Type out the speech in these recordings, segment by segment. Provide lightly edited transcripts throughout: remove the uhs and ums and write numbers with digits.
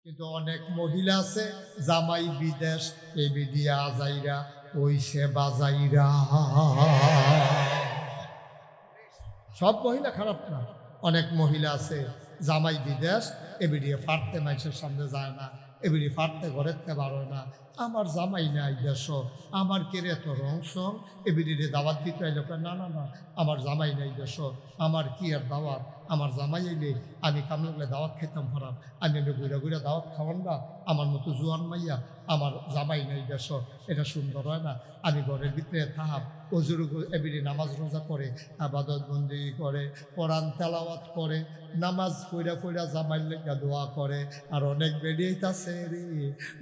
কিন্তু অনেক মহিলা আছে জামাই বিদেশ এবিডিয়া আজাইরা ওইসে বাজাইরা। সব মহিলা খারাপ না, অনেক মহিলা আছে জামাই বিদেশ এবিডিয়ে ফাটতে মানুষের সামনে যায় না, এবিডি ফাটতে ঘরেতে পারো না। আমার জামাই নাই দেশ, আমার কেরে এত রং সং এবিডিরে দাওয়াত দিতে এলো। না না না, আমার জামাই নাই দেশ, আমার কি আর দাওয়াত? আমার জামাই এলে আমি কামলে দাওয়াত খেতাম খারাপ, আমি ঘুরে ঘুরে দাওয়াত খাওয়ান না। আমার মতো জোয়ান মাইয়া আমার জামাই নাই দেশ, এটা সুন্দর হয় না। আমি ঘরের ভিতরে থাহাব, অজুর এবিডি নামাজ রোজা করে, আবাদত বন্দি করে, কোরআন তেলাওয়াত করে, নামাজ পড়া পড়া জামাইর লেখা দোয়া করে। আর অনেক বেরিয়েছে রে,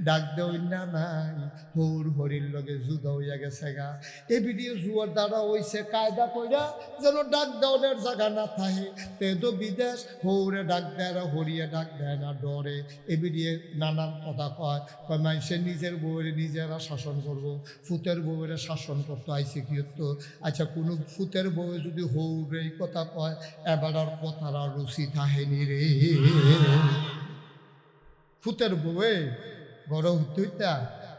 ডাক দেওই না নাই হৌর হরির লগে জুদা হইয়া গেছে গা। এ ভিডিও জুয়ার দ্বারা হইছে কায়দা কইরা যেন ডাক দেওয়ার জায়গা না থাকে। তেদো বিদেশ হৌরে ডাক দেয়, হরিয়ে ডাক দেয় না, ডরে। এ ভিডিও নানান কথা কয়, কয় মানুষের নিজের বউয়ের নিজেরা শাসন করবো, ফুতের বউয়ের শাসন করতে আইসে কি হতো? আচ্ছা, কোনো ফুতের বউয়ে যদি হৌরে এই কথা কয়, এবার আর কথার আর রুচি থাহেনি রে। ফুতের বউয়ে বড় হইতা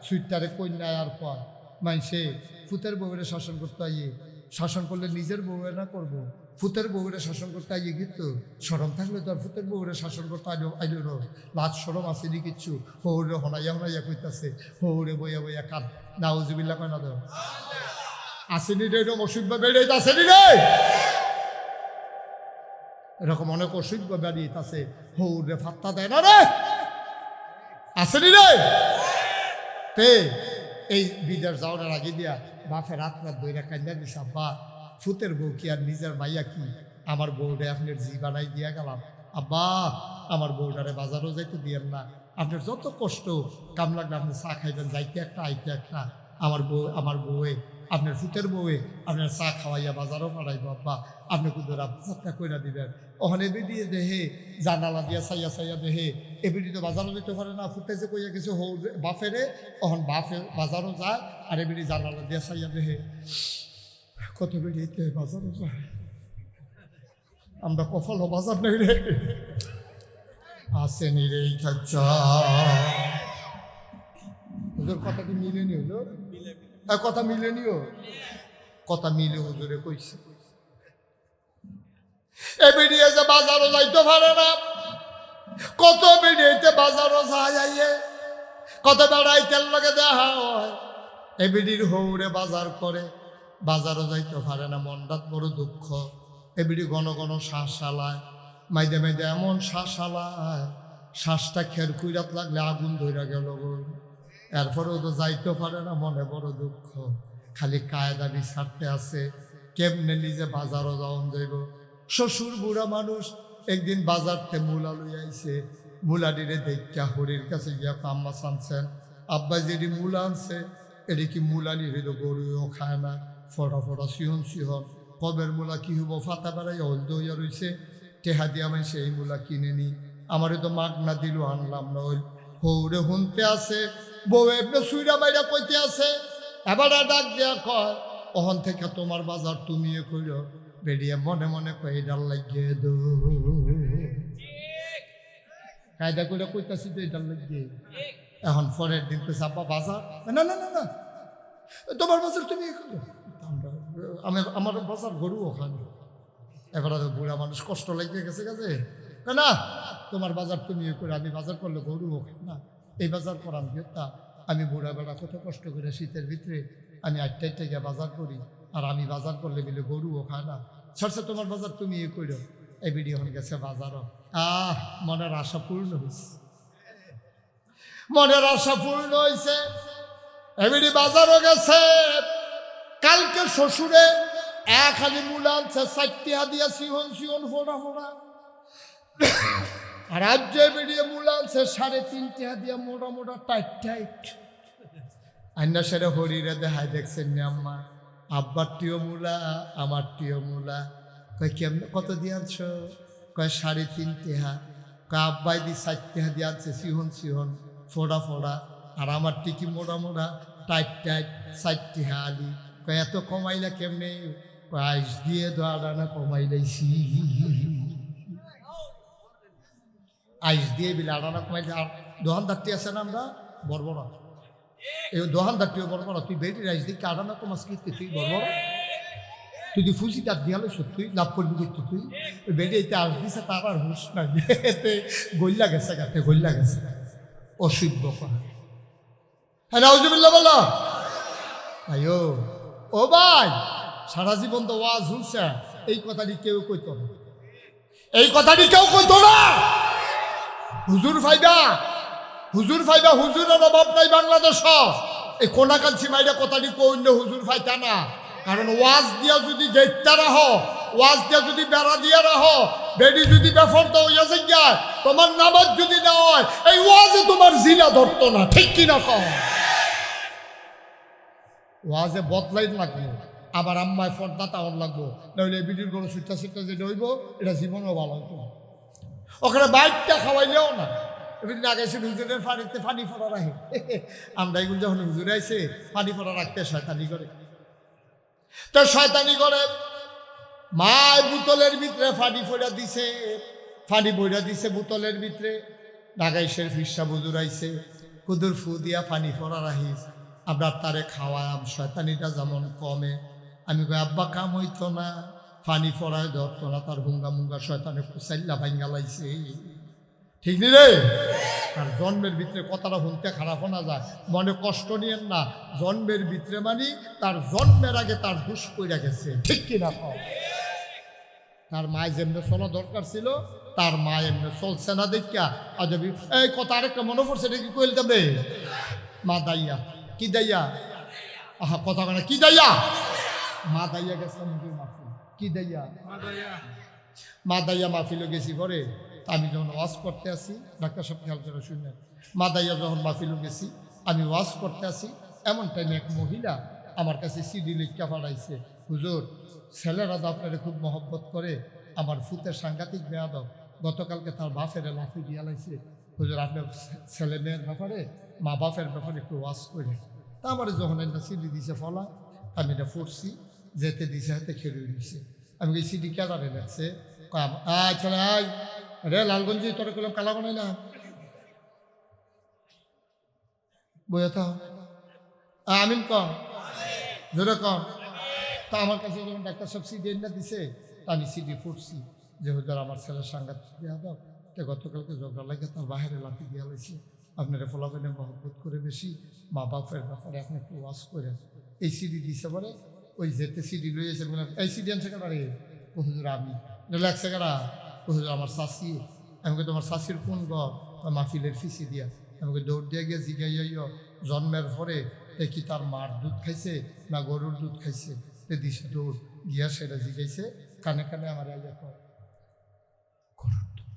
সুইটারে কন্যায় আর পর মাইসে ফুতের বউরে শাসন করতে আইয়ে, শাসন করলে নিজের বউয়ে না করবো, ফুতের বউরে শাসন করতে আইয়ে কিন্তু সরম থাকলে তো আর ফুতের বউরে শাসন করতে আইলো র লাজ সরম আসেনি কিচ্ছু। হৌরে হনাইয়া হনাইয়া কইতাছে, হৌরে বইয়া বইয়া কাঁদ, নাউজুবিল্লাহ কয় না তো আসেনি রে, এরকম অসুখ বেড়ে আসেনি রে, এরকম অনেক অসুখ বেড়িয়ে আছে। হৌরে ফাত্তা দেয় না রে, আসেনি রে। তে এই বিদেশ যাওয়ার আগে দিয়া বাপে রাত রাত দইরা কান্দা দিস, আব্বা ফুতের বউ কি আর নিজের মাইয়া কি? আমার বউরে আপনার জি বানাই দিয়া গেলাম, আব্বা আমার বউটারে বাজারও যাইতে দিয়েন না। আপনার যত কষ্ট কাম লাগলে আপনি চা খাইবেন, যাইতে একটা আইতে একটা। আমার বউয়ে আপনার ফুতের বউয়ে আপনার চা খাওয়াইয়া বাজারও পাঠাইব, আব্বা আপনি কুদরা বাজারটা কইরা দিবেন। ওখানে বেরিয়ে দেহে জানালা দিয়া চাইয়া চাইয়া দেহে এবিডি তো বাজারও যেতে পারে না, ফুটে যে কইয়া কিছু হৌ বাফেরে, ওখান বাফে বাজারও যায় আর এবিডি জানালা দিয়া চাইয়া দেহে কত বেরিয়েতে বাজারও যায়। আমরা কফলও বাজার নেই রে, আসেনি রে হুজুর। কথা কি মিলেনি হুজুর? কথা মিলেনিও, কথা মিলে হুজুরে কইছে। এ বেরিয়ে যে বাজারও যাইতে পারে না, কত বেরিয়েতে বাজারও যাইয়ে, কত বেড়াইতের লগে দেখা হয়। এ বিডির হৌরে বাজার করে, বাজারও যাইতে পারে না, মনটাত বড় দুঃখ। এ বিডি ঘন ঘন শ্বাস চালায়, মাইদে মাইদে এমন শ্বাস চালায়, শ্বাসটা খের কুইরাত লাগলে আগুন ধইরা গেল। এরপরেও তো যাইতে পারে না, মনে বড় দুঃখ। খালি কায়দা বিচারতে আছে কেমনে নিজে বাজারও যাওন যাইব। শ্বশুর বুড়া মানুষ একদিন বাজারতে মূলা লই আইছে, মূলাডিরে দেখা হরির কাছে গিয়া আম্মা চানছেন, আব্বা যেটি মূলা আনছে এটি কি মূলা নিয়ে গরুও খায় না, ফটা ফটা সিহন সিহন। কবের মূলা কি হবো, ফাতা বেড়াই হলদ হইয়া রয়েছে, টেহা দিয়া আমি সেই মূলা কিনে নি, আমারে তো মাগনা দিল আনলাম না। ওই হৌরে হুনতে আছে, বউ এমনি সুইরা বাইরা কইতে আছে। এবার ডাক দেয়া কয়, ওখান থেকে তোমার বাজার তুমি কইল। বেরিয়ে মনে মনে কই ডাল লাগিয়ে দো, কায়দা করে কইতাছি তো ডাল লাগিয়ে। এখন পরের দিন কইছে, আব্বা বাজার, না না না না তোমার বাজার তুমি আমার বাজার গরু ওখানে। এবার বুড়া মানুষ কষ্ট লাগিয়ে গেছে গেছে, না তোমার বাজার তুমি করে, আমি বাজার করলে গরু ওখানে না, এই বাজার করান তা আমি বুড়া বেড়া কত কষ্ট করে শীতের ভিতরে আমি 8টায় থেকে বাজার করি, আর আমি বাজার করলে মিলে গরুও খায় না। সরষে তোমার বাজার তুমি করো। এই ভিডিও হয়ে গেছে বাজারও। মনের আশা পূর্ণ হয়েছে, মনের আশা পূর্ণ হয়েছে। এবিডি বাজারও গেছে। কালকে শ্বশুরে এক হালি মূলা আনছে, 4টা দিয়া সিহন সিহন ফোড়া ফোড়া। আর আজ যে বেরিয়ে মূলা আনছে 3.5 দিয়া মোটা মোটা টাইট টাইট। আন্না সেরে হরিরে দেখায় দেখছেন না আম্মা, আব্বার টিও মূলা আমার টিও মূলা। কয় কেমন কত দিয়ে আনছ? কয় 3.5। কয় আব্বাই দি 4টা দিয়ে আনছে সিহন সিহন ফোড়া ফোড়া, আর আমার টিকি মোড়া মোড়া টাইট টাইট 4টা আলি। কয় এত কমাইলা কেমনে? আইস দিয়ে দাঁড়ানা কমাইলাইছি, আইস দিয়ে বিলে আড়ানা কমাইলে। আর দোহানদারটি আছে না আমরা বর্বরা, এই দোহানদারটিও বর্বরা। তুই বেটি রাইস দিকে আড়ানা তো মাছ কিনতে তুই বর্বরা, তুই যদি ফুসি কাট দিয়ালে তুই লাভ করবি কিন্তু তুই ওই বেটি এতে আস দিছে তার আর হুস নাই, এতে গল্লা গেছে গাতে গল্লা গেছে অসভ্য করা। হ্যাঁ নাউজুবিল্লাহ বলো আয়ো ও ভাই, সারা জীবন তো ওয়াজ শুনছে, এই কথাটি কেউ কইতো না, এই কথাটি কেউ কইতো না। হুজুর ফাইবা হুজুর ফাইবা, হুজুরের অভাব নাই বাংলাদেশ। এই কোনাকাঞ্চি মাইরা কথাটি কইলে হুজুর ফাইতা না, কারণ ওয়াজ দিয়া যদি গেটটা রাখো, ওয়াজ দিয়া যদি বেড়া দিয়া রাখো, বেডি যদি বেফর্দ হইয়া যায়, তোমার নামাজ যদি না হয়, এই ওয়াজে তোমার জিনা ধরতো না, ঠিক কিনা কও? ওয়াজে বদলাই লাগবে, আবার আম্মায় ফর্দা তাওয়ার লাগবো, নইলে বিডির গরু সুট্টা সুট্টা যেটা হইব এটা জীবনেও ভালো হইতো না। ওখানে বাইকটা খাওয়াইলেও না, এমনি আগে এসে হুজুরের পানিতে পানি ফোড়া রাখে, আমরা এগুলো যখন হুজুরে আইসে পানি ফোড়া রাখতে শয়তানি করে, তো শয়তানি করে মায় বোতলের ভিতরে পানি ফোড়া দিছে, পানি বইরা দিছে বোতলের ভিতরে, ঢাকাইশের ফিরসা বুজুর আইছে, কুদুর ফু দিয়া পানি ফোড়া রাখিস, আমরা তারে খাওয়াম শয়তানিটা যেমন কমে। আমি কই আব্বা কাম হইতো না, পানি ফোড়ায় ধরতো না, তার হুঙ্গা মুঙ্গা শয়তানে কুচাইল্লা ভাঙ্গা লাইছে, ঠিক নি রে? আর জন্মের ভিতরে কথাটা শুনতে খারাপ না যায়, মনে কষ্ট নিয়েন না, জন্মের ভিতরে মানে তার জন্মের আগে তার দুষ কইরা গেছে, ঠিক কিনা কও? তার মায় যেমনি চলা দরকার ছিল, তার মা এমনি চলছে না দেখা আজবি। এই কথা আরেকটা মনে পড়ছে, এটা কি কইল যাবে? মা দাইয়া, কি দাইয়া? আহা কথা কেন, কি দাইয়া? মা দাইয়া গেছে মাহফিল, কি দাইয়া? মা দাইয়া মাহফিলে গেছি পরে, আমি যখন ওয়াজ করতে আসি, ডাক্তার সাহেব খেয়াল করে শুনে, মা দাইয়া যখন মাহফিলে গেছি, আমি ওয়াজ করতে আসি, এমন টাইমে এক মহিলা আমার কাছে সিডি লিখা পাঠাইছে, হুজুর ছেলেরা তো আপনারা খুব মহব্বত করে, আমার ফুতের সাংঘাতিক বেয়াদব, গতকালকে তার বাপের লাফি দিয়া লাইছে, হুজুর আপনার ছেলে মেয়ের ব্যাপারে, মা বাপের ব্যাপারে একটু ওয়াজ করে। তা আমার যখন একটা সিডি দিছে ফলা, আমি এটা পড়ছি, যেতে দিছে হাতে খেলে দিছে। আমি এই সিডি কেদারে লাগছে, চলে আয় রে লালগঞ্জি, তোর কলম কালা বানাই না বইয়া থাও, আমিন কম জোরে কম। তা আমার কাছে যখন ডাক্তার সব সিডি এনে দিছে, তা আমি সিডি পড়ছি যে হুজুর আমার ছেলের সাংঘাতিক বেয়াদব, তো গতকালকে ঝগড়া লাগে তার বাহিরে লাঠি দিয়া লাইছে, আপনারা ফলাফেনে মহব্বত করে বেশি, মা বাপের ব্যাপারে এখন একটু ওয়াজ করে। এই সিডি দিছে পরে ওই যেতে সিডি লইয়েছে, এই সিডি আনছে কেন রে? ও হুজুর আমি লাগছে কেনা, ও হুজুর আমার শাশি। আমাকে তোমার শাশির কোন ঘর? মাহফিলের ফিসি দিয়া। আমাকে দৌড় দিয়ে গিয়ে জিগাইয়া জন্মের পরে দেখি তার মার দুধ খাইছে না গরুর দুধ খাইছে, দিছে দৌড় গিয়া সেটা জিগাইছে, কানে কানে আমার আইয়া কর গরুর দুধ।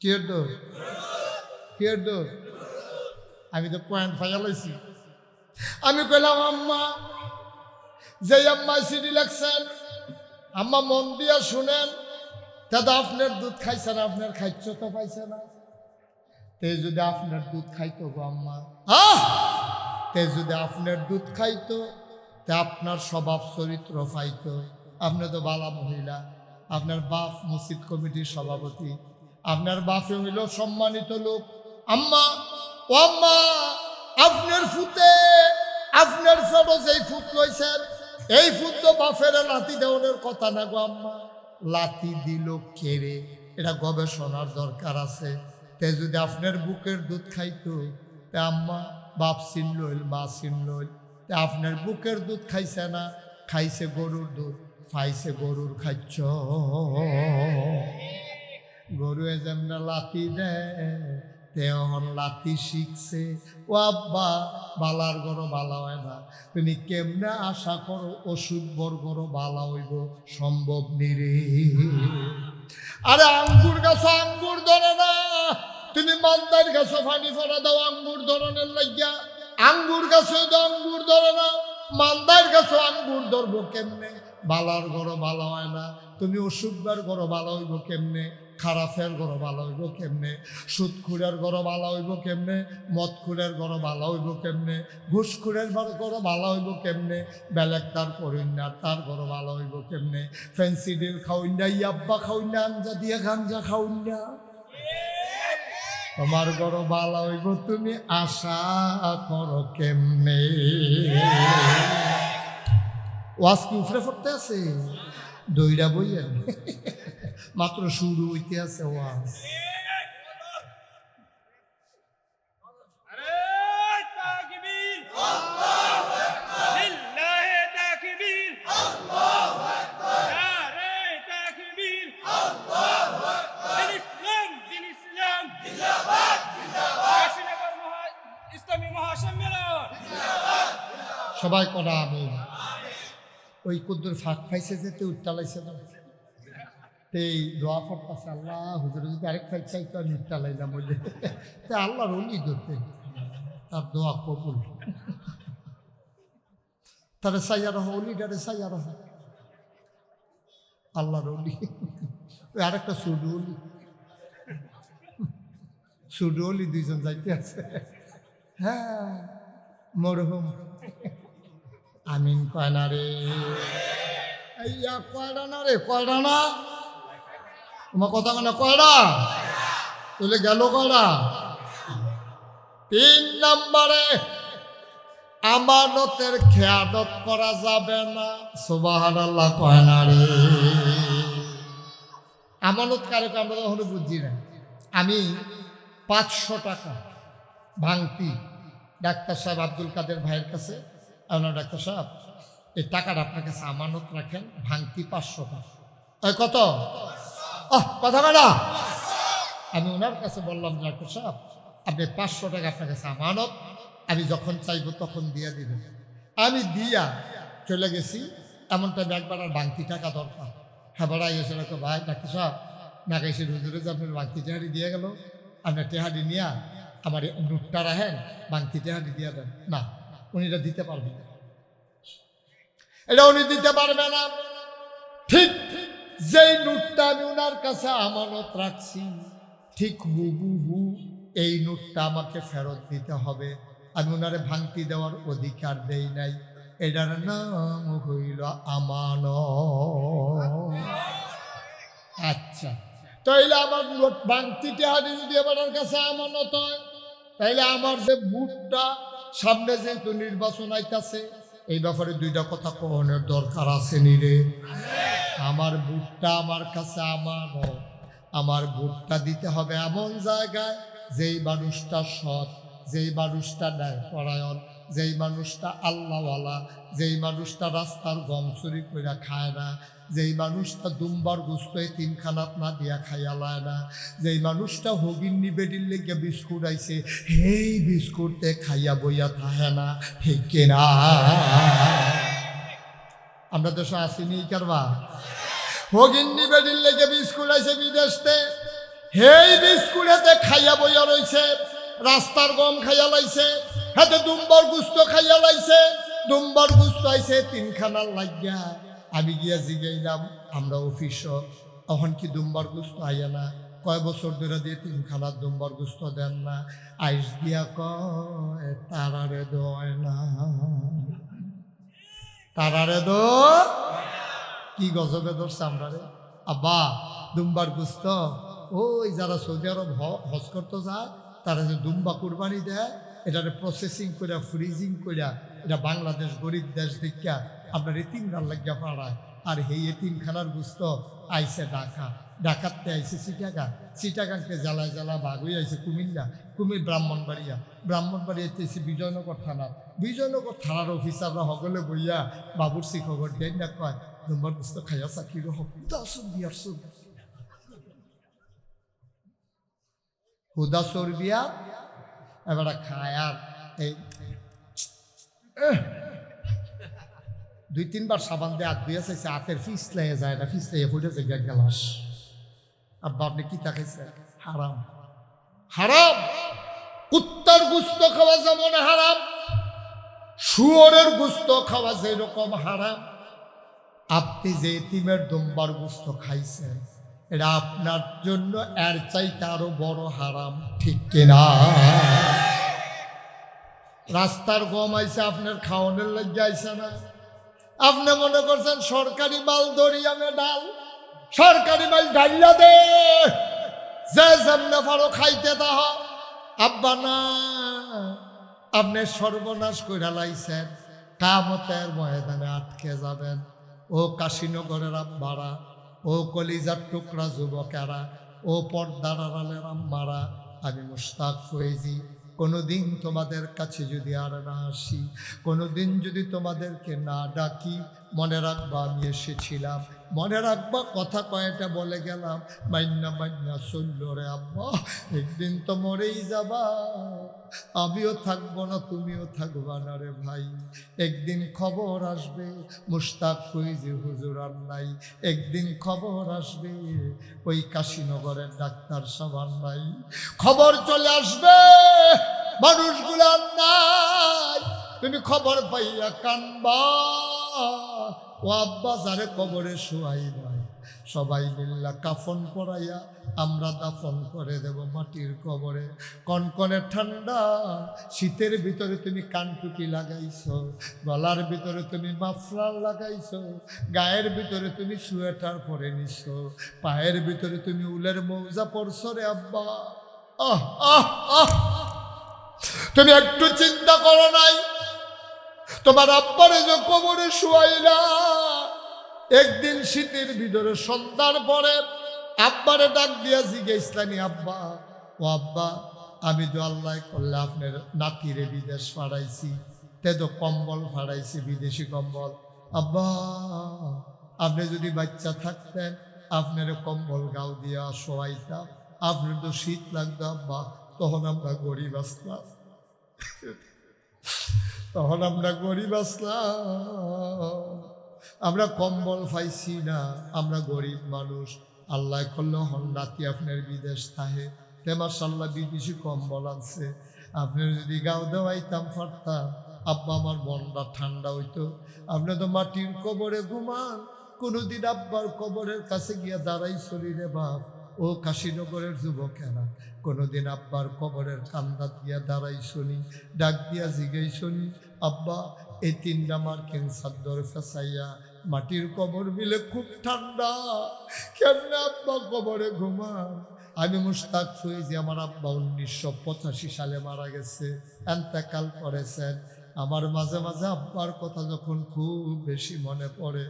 কিয়ের দৌড়, কিয়ের দৌড়? আমি তো পয়েন্ট ফাইয়া লাইছি। আমি কইলাম আম্মা, যে আম্মা সিডি লাগছেন, আম্মা মন দিয়া শুনেন, দাদা আপনার দুধ খাইছে না, আপনার খাইছ তো পাইছে না, তে যদি আপনার দুধ খাইতো গো আম্মা, তে যদি আপনার দুধ খাইতো, তে আপনার স্বভাব চরিত্র পাইতো, আপনি তো বালা মহিলা, আপনার বাপ মসজিদ কমিটির সভাপতি, আপনার বাপে হইল সম্মানিত লোক। আম্মা ও আম্মা, আপনার ফুতে, আপনার ছোট যেই ফুট লইছেন, এই ফুট তো বাপের লাথি দেওয়ানোর কথা না গো আম্মা, লাথি দিল কেড়ে, এটা গবেষণার দরকার আছে। তে যদি আপনার বুকের দুধ খাইতো, তে আম্মা বাপ চিনল মা চিনল, তে আপনার বুকের দুধ খাইছে না, খাইছে গরুর দুধ, খাইছে গরুর খাইছ। গরু যেমন লাথি দেয়, তেহন লাথি শিখছে। ও আব্বা, বালার গরো বালা হয় না, তুমি কেমনে আশা করো অসুখ গরো বালা হইব? সম্ভব নিরে। আরে আঙ্গুর গাছ আঙ্গুর ধরে না, তুমি মালদার গাছ ফানি ফোড়া দাও আঙ্গুর ধরনের লাগিয়া, আঙ্গুর গাছে তো আঙ্গুর ধরে না, মালদার গাছ আঙ্গুর ধরবো কেমনে? বালার গরো বালা হয় না, তুমি অসুখবার গরো বালা হইব কেমনে? খারাপের ঘর ভালো হইব কেমনে, সুদখুরের ঘর ভালো হইব কেমনে, মদখুরের ঘর ভালো হইব কেমনে, ঘুষখুরের ঘর ভালো হইব কেমনে, বেলেগ তার করিন্যার তার ঘর ভালো হইব কেমনে, ফেন্সিডিল খাউন্যা, ইয়াব্বা খাউন্যা, আঞ্জা দিয়ে গাঞ্জা খাউন্যা, তোমার ঘর ভালো হইব তুমি আশা করো কেমনে। ওয়াজ কি উফরে পড়তে আছে? দইরা বইয়া মাত্র শুরু হইতে আছে ওয়াজ। সবাই করা আমি ওই কুদ্দুর ফাঁক পাইছে যেতে উঠটালাইছে না, এই দোয়া পড়তেছে, আল্লাহ হুজুর যদি আরেক ফাইক চাই তো আমি উঠটালাইলাম বলে, তা আল্লাহর অলি ধরতে তার দোয়া কবুল, তারে সাইয়া রহ অলিটারে সাইয়া রহ আল্লাহর অলি। ওই আরেকটা সুডু অলি, সুডু অলি দুইজন যাইতে আছে। হ্যাঁ মরহুম আমিন কয় না রে, ইয়া কয়টা না রে, কয়টা না তোমার কথা কেনা কয়টা তুলে গেল কয়টা। 3 নম্বরে আমানতের খেয়ানত করা যাবে না, সুবহানাল্লাহ কয় না রে। আমানত কারকে আমরা কখনো বুঝি না। আমি 500 টাকা ভাঙতি ডাক্তার সাহেব আব্দুল কাদের ভাইয়ের কাছে, আপনার ডাক্তার সাহেব এই টাকাটা আপনার কাছে আমানত রাখেন, ভাঙতি 500 টাকা। ওই কত? কথা বলা। আমি ওনার কাছে বললাম ডাক্তার সাহেব আপনি 500 টাকা আপনার কাছে আমানত, আমি যখন চাইব তখন দিয়ে দিবেন। আমি দিয়া চলে গেছি, এমন টাইমে একবার আর ভাঙতি টাকা দরকার। হ্যাঁ বড়াই এসে রাখো ভাই ডাক্তার সাহেব না গেছি হুজুরে যে আপনার ভাঙতি টেহারি দিয়ে গেল, আপনার টেহারি নিয়ে আমার নোটটা রাখেন, ভাঙতি টেহারি দিয়ে দেন। না, উনি এটা দিতে পারবেন না, এটা উনি দিতে পারবে না। ঠিক যেই নোটটা আমি ওনার কাছে আমানত রাখছি, ঠিক হুবহু এই নোটটা আমাকে ফেরত দিতে হবে। আমি ওনারে ভাঙতি দেওয়ার অধিকার দেই নাই, এটার নাম হইল আমানত। আচ্ছা, তাইলে আমার নোট ভাঙতি টেহারি যদি আমার কাছে আমানত হয়, তাইলে আমার যে বুটটা সামনে যেহেতু নির্বাচন আইতাছে, এই ব্যাপারে 2টা কথা কহনের দরকার আছে নি রে। আমার বুটটা আমার কাছে আমানত, আমার বুটটা দিতে হবে এমন জায়গায় যেই মানুষটা সৎ, যেই মানুষটা ন্যায়পরায়ণ, যেই মানুষটা আল্লাহওয়ালা, যেই মানুষটা রাস্তার গম চুরি করে খায় না, যেই মানুষটা দুম্বার গুস্ত তিনখানাত না দিয়া খাইয়া লায় না, যেই মানুষটা হগিন্নি বেডির লেগে বিস্কুট আইছে এই বিস্কুটে খাইয়া বইয়া থাকে না, ঠিক কিনা? আমরা দেশে আসিনি কারবা হগিন্নি বেডির লেগে বিস্কুট আইছে বিদেশতে, হেই বিস্কুটেতে খাইয়া বইয়া রইছে, রাস্তার গম খাইয়া লাইছে, হাতে দুম্বার গুস্ত খাইয়া লাইছে, দুম্বার গুস্ত আইছে 3খানার লাগিয়া। আমি গিয়া জিগাইলাম আমরা অফিস তখন কি দুম্বার গুস্ত আইয়া না? কয় বছর ধরে দিয়ে 3খানার দুম্বার গুস্ত দেন না? আইস দিয়া কয় তারারে দয় না, তারারে দো কি গজবে ধরছে আমরা রে আব্বা। দুম্বার গুস্ত ওই যারা সৌদি আরব হজ করতে যায় তারা যে দুম্বা কুরবানি দেয়, এটারে প্রসেসিং করে ফ্রিজিং করে এটা বাংলাদেশ গরিব দেশ দেখা আপনার এতিমখানার লাগিয়া পাড়ায়। আর এই এতিমখানার গুস্ত আইসে ঢাকা, ঢাকাতে আইসে চিটাগাংকে জ্বালায় জ্বালা ভাগ হয়ে আইসে কুমিল্লা, ব্রাহ্মণবাড়িয়া, ব্রাহ্মণবাড়িয়াতে এসে বিজয়নগর থানা, বিজয়নগর থানার অফিসাররা সকলে বইয়া বাবুর খবর দেন না, কয় দুম্বার গুস্ত খাইয়া চাকরির হোক বিয়ার হুদা চর্বিয়া এবার খায়। আর এই 2-3বার সাবান দিয়ে হাত ধুয়ে চাইছে, হাতের ফিসলাইয়া যায় না, ফিসলাইয়া ফুটে যায় গেলাস। আব্বা আপনি কি তাকাইছে? হারাম, হারাম। কুত্তার গুস্ত খাওয়া যেমন হারাম, শুয়োরের গুস্ত খাওয়া যেরকম হারাম। আপনি যে এতিমের দুম্বার গুস্ত খাইছেন, এটা আপনার জন্য এর চাইতে আরো বড় হারাম, ঠিক কিনা? রাস্তার গম আইসে আপনার খাওয়ানোর লজ্জা আইসে না? আপনি মনে করছেন সরকারি মাল দরিয়ামে ডাল, সরকারি মাল ডাইলা দে, যে যেমনে পারো খাইতে দাহ। আব্বা না, আপনি সর্বনাশ কইরা লাইছেন, কামতের ময়দানে আটকে যাবেন। ও কাশীনগরের আব্বারা, ও কলিজার টুকরা যুবকেরা, ও পর্দার আড়ালের আম্মারা, আমি মুশতাক ফয়েজি কোনোদিন তোমাদের কাছে যদি আর না আসি, কোনোদিন যদি তোমাদেরকে না ডাকি, মনে রাখবা আমি এসেছিলাম, মনে রাখবা কথা কয়টা বলে গেলাম, মাইন্না মাইন্না চলল রে আব্বা, একদিন তো মরেই যাবা, আমিও থাকবো না, তুমিও থাকবা না রে ভাই। একদিন খবর আসবে মুশতাক ফয়েজি হুজুর আর নাই, একদিন খবর আসবে ওই কাশীনগরের ডাক্তার সাহেব নাই, খবর চলে আসবে মানুষগুলো নাই, তুমি খবর পাইয়া কানবা। ও আব্বা যারে কবরে শুয়াই নাই, সবাই মিল্লা কাফন পরাইয়া আমরা দাফন করে দেব মাটির কবরে। কনকনে ঠান্ডা শীতের ভিতরে তুমি কানটুকি লাগাইছো, গলার ভিতরে তুমি মাফলার লাগাইছো, গায়ের ভিতরে তুমি সোয়েটার পরে নিছো, পায়ের ভিতরে তুমি উলের মৌজা পরছো রে আব্বা। আহ আহ আহ, তুমি একটু চিন্তা করো নাই তোমার আব্বারে যে কবরে শুয়াইলা, একদিন শীতের ভিতরে সন্ধ্যার পরে আব্বারে ডাক দিয়া জিজ্ঞাসলানি, আব্বা ও আব্বা, আমি তো আল্লাহ করলে আপনার নাতিরে বিদেশ ফাড়াইছি, তে তো কম্বল ফাড়াইছি, বিদেশি কম্বল, আব্বা আপনি যদি বাচ্চা থাকতেন আপনার কম্বল গাও দিয়া শোয়াইতাম, আপনার তো শীত লাগতো আব্বা, তখন আমরা গরিব আসলাম, তখন আমরা গরিব আসলাম, আমরা কম্বল পাইছি না, আমরা গরিব মানুষ, আল্লাহ করলে হন নাতি আপনার বিদেশ থাকে, তে মাশাআল্লাহ বিদেশি কম্বল আছে, আপনার যদি গাও দেওয়াইতাম পারতাম আব্বা আমার মনটা ঠান্ডা হইতো। আপনি তো মাটির কবরে ঘুমান, কোনোদিন আব্বার কবরের কাছে গিয়া দাঁড়াই চলি রে বাপ, ও কাশীনগরের যুবকেরা, কোনোদিন আব্বার কবরের কান্দাত গিয়া দাঁড়াই শুনি, ডাক দিয়া জিগাই শুনি, আব্বা এই 3টা মার্কিন চাদর ফেসাইয়া মাটির কবর মিলে খুব ঠান্ডা, কেমনে আব্বা কবরে ঘুমান? আমি মুশতাক ফয়েজি, আমার আব্বা 1985 সালে মারা গেছে, এন্তেকাল করেছেন। আমার মাঝে মাঝে আব্বার কথা যখন খুব বেশি মনে পড়ে,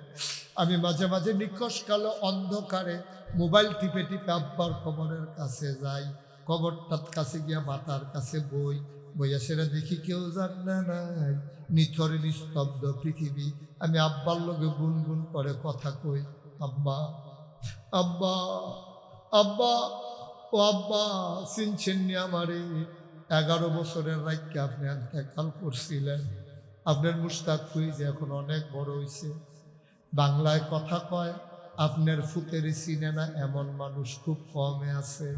আমি মাঝে মাঝে নিকশ কালো অন্ধকারে মোবাইল টিপে টিপে আব্বার কবরের কাছে যাই, কবরটার কাছে গিয়া মাথার কাছে বইয়া সেটা দেখি কেউ জানে নাই, নিথর নিস্তব্ধ পৃথিবী। আমি আব্বার লগে গুনগুন করে কথা কই, আব্বা আব্বা আব্বা ও আব্বা, চিনছেননি আমারে? 11 বছরের রাইকে আপনি এন্তেকাল করছিলেন। আপনার মুশতাক ফয়েজি এখন অনেক বড় হয়েছে, বাংলায় কথা কয়, আপনার ফুতেরি চিনে না এমন মানুষ খুব কমে আছে।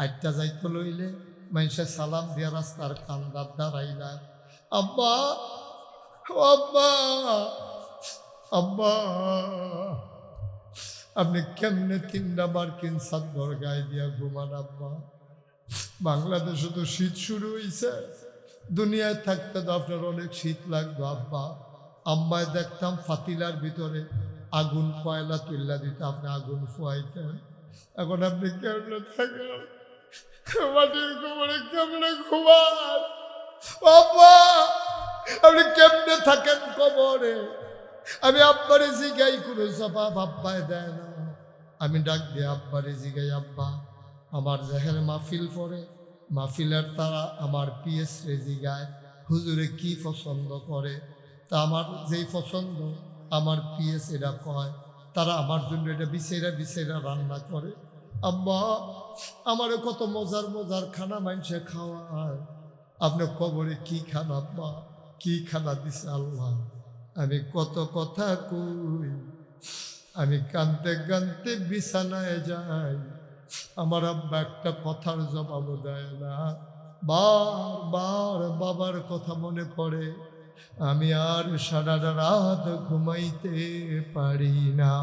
আটটা যাইতে লইলে মানুষের সালাম দিয়া রাস্তার কান্দার দাঁড়াইলা, আব্বা ও আব্বা আব্বা, আপনি কেমনে 3টা মার্কিন চাদর গায়ে দিয়া ঘুমান আব্বা? বাংলাদেশে তো শীত শুরু হয়েছে, দুনিয়ায় থাকতে তো আপনার অনেক শীত লাগতো আব্বা। আম্মায় দেখতাম ফাতিলার ভিতরে আগুন কয়লা তুল্লা দিতে, আপনি আগুন ফুয়াইতেন, এখন আপনি কেমনে থাকেন? মাটির কবরে কেমনে ঘুমান আব্বা? আপনি কেমনে থাকেন কবরে? আমি আব্বারে জিগাই কোনো জবাব আব্বায় দেয় না। আমি ডাক দিয়ে আব্বারে জিগাই, আব্বা আমার জেহের মাহফিল পড়ে, মাহফিলের তারা আমার পিএস রে জিগায় হুজুরে কি পছন্দ করে, তা আমার যেই পছন্দ আমার পিএস এটা কয়, তারা আমার জন্য এটা বিছেরা রান্না করে। আম্মা আমারে কত মজার মজার খানা মানুষে খাওয়ায়, আপনার কবরে কি খান আব্বা, কি খানা দিছে আল্লাহ? আমি কত কথা কই, আমি কানতে কানতে বিছানায় যাই, আমার আব্বা একটা কথার জবাব দেয় না, বারবার বাবার কথা মনে পড়ে, আমি আর সারা রাত ঘুমাইতে পারি না।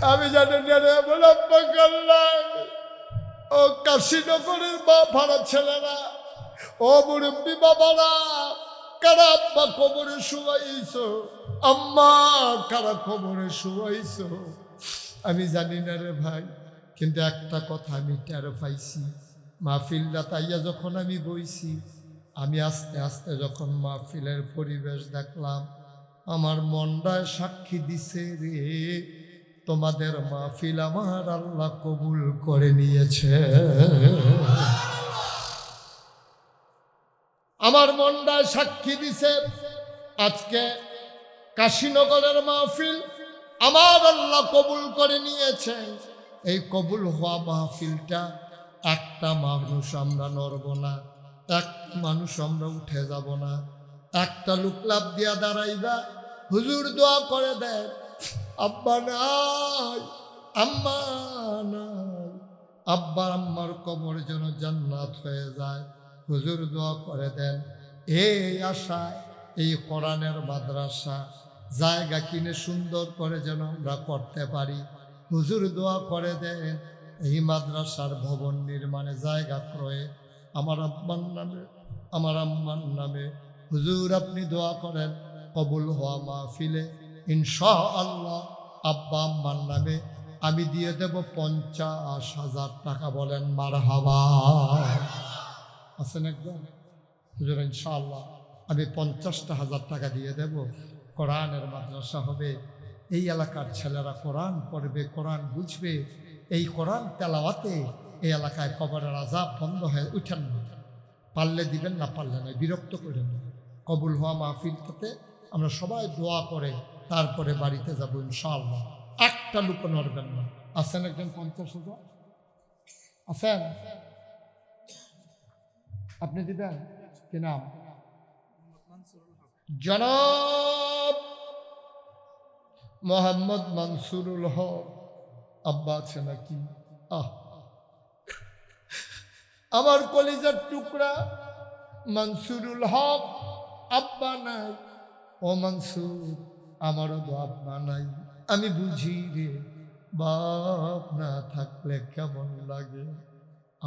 আমি জানি না রে এমন আব্বা করলাম। ও কাশীনগরের মা ভাড়া ছেলেরা, ও মুরব্বী বাবারা, কারা আব্বা কবরে শুয়াইছো, আম্মা কারা কবরে শুয়াইছো আমি জানি না রে ভাই। কিন্তু একটা কথা আমি টের পাইছি, মাহফিলটা তাইয়া যখন আমি বইছি, আমি আস্তে আস্তে যখন মাহফিলের পরিবেশ দেখলাম, আমার মনটায় সাক্ষী দিছে রে, তোমাদের মাহফিল আমার আল্লাহ কবুল করে নিয়েছে। আমার মনটায় সাক্ষী দিছে, আজকে কাশীনগরের মাহফিল আমার আল্লাহ কবুল করে নিয়েছে। এই কবুল হওয়া মাহফিলটা একটা মানুষ আমরা নড়ব না, একটা মানুষ আমরা উঠে যাব না, একটা লোক লাভ দিয়া দাঁড়াইবা, হুজুর দোয়া করে দেন, আব্বা নাই, আম্মা নাই, আব্বা আম্মার কবর যেন জান্নাত হয়ে যায়, হুজুর দোয়া করে দেন। এই আশায় এই কোরআনের মাদ্রাসা জায়গা কিনে সুন্দর করে যেন আমরা করতে পারি, হুজুর দোয়া করে দেন। এই মাদ্রাসার ভবন নির্মাণে জায়গা ক্রয়ে আমার আব্বার নামে, আমার আম্মার নামে হুজুর আপনি দোয়া করেন, কবুল হওয়া মাহফিলে ইনশাআল্লাহ আব্বা আম্মার নামে আমি দিয়ে দেব 50,000 টাকা। বলেন মারহাবা। আছেন একদম হুজুর? ইনশাআল্লাহ আমি 50,000 টাকা দিয়ে দেব, কোরআনের মাদ্রাসা হবে, এই এলাকার ছেলেরা কোরআন পড়বে, কোরআন বুঝবে, এই কোরআন তেলাওয়াতে এই এলাকায় কবরের আযাব বন্ধ হয়ে উঠেন না। পারলে দিবেন, না পারলে নয়, বিরক্ত করেন না। কবুল হওয়া মাহফিলটাতে আমরা সবাই দোয়া করে তারপরে বাড়িতে যাব ইনশাআল্লাহ। একটা লোক নড়বেন না। আছেন একজন 50,000? আছেন? আপনি দিবেন কি নাম? জনাব মোহাম্মদ মানসুরুল হক। আব্বা আছে নাকি? আমার কলিজার টুকরা মানসুরুল হক, আব্বা নাই। ও মানসুর, আমারও তো আব্বা নাই। আমি বুঝি রে, বাপ না থাকলে কেমন লাগে।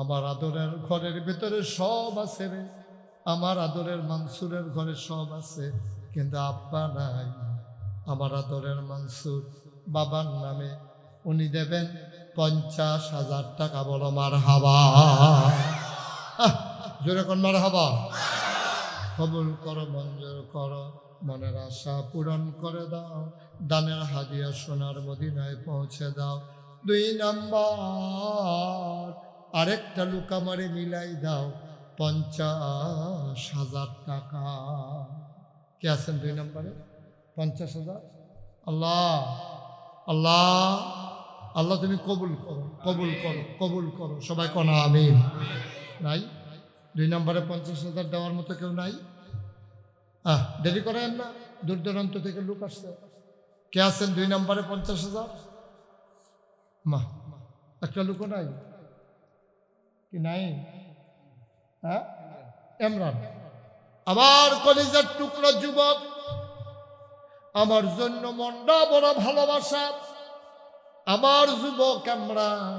আমার আদরের ঘরের ভেতরে সব আছে রে, আমার আদরের মানসুরের ঘরে সব আছে, কিন্তু আব্বা নাই। আমার আদরের মানসুর বাবার নামে উনি দেবেন 50,000 টাকা। বলো মারহাবা। জোরে কোন মারহাবা। কবুল করো, মঞ্জুর করো, মনের আশা পূরণ করে দাও, দানের হাদিয়া সোনার মদিনায় পৌঁছে দাও। 2 নাম্বার আরেকটা লোক আমারে মিলাই দাও 50,000 টাকা। কে আছেন 2 নম্বরে? 50,000। আল্লাহ আল্লাহ আল্লাহ তুমি কবুল করো, কবুল করো, কবুল করো। সবাই কোন আমিন। নাই 2 নম্বরে 50,000 দেওয়ার মতো কেউ নাই? দেরি করেন না, দূর দূরান্ত থেকে লোক আসছে। কে আছেন 2 নম্বরে 50,000? মা একটা লোক নাই কি? নাই? ইমরান, আমার কলিজার টুকরা যুবক, আমার জন্য মনটা বড় ভালোবাসা। আমার যুবক ইমরান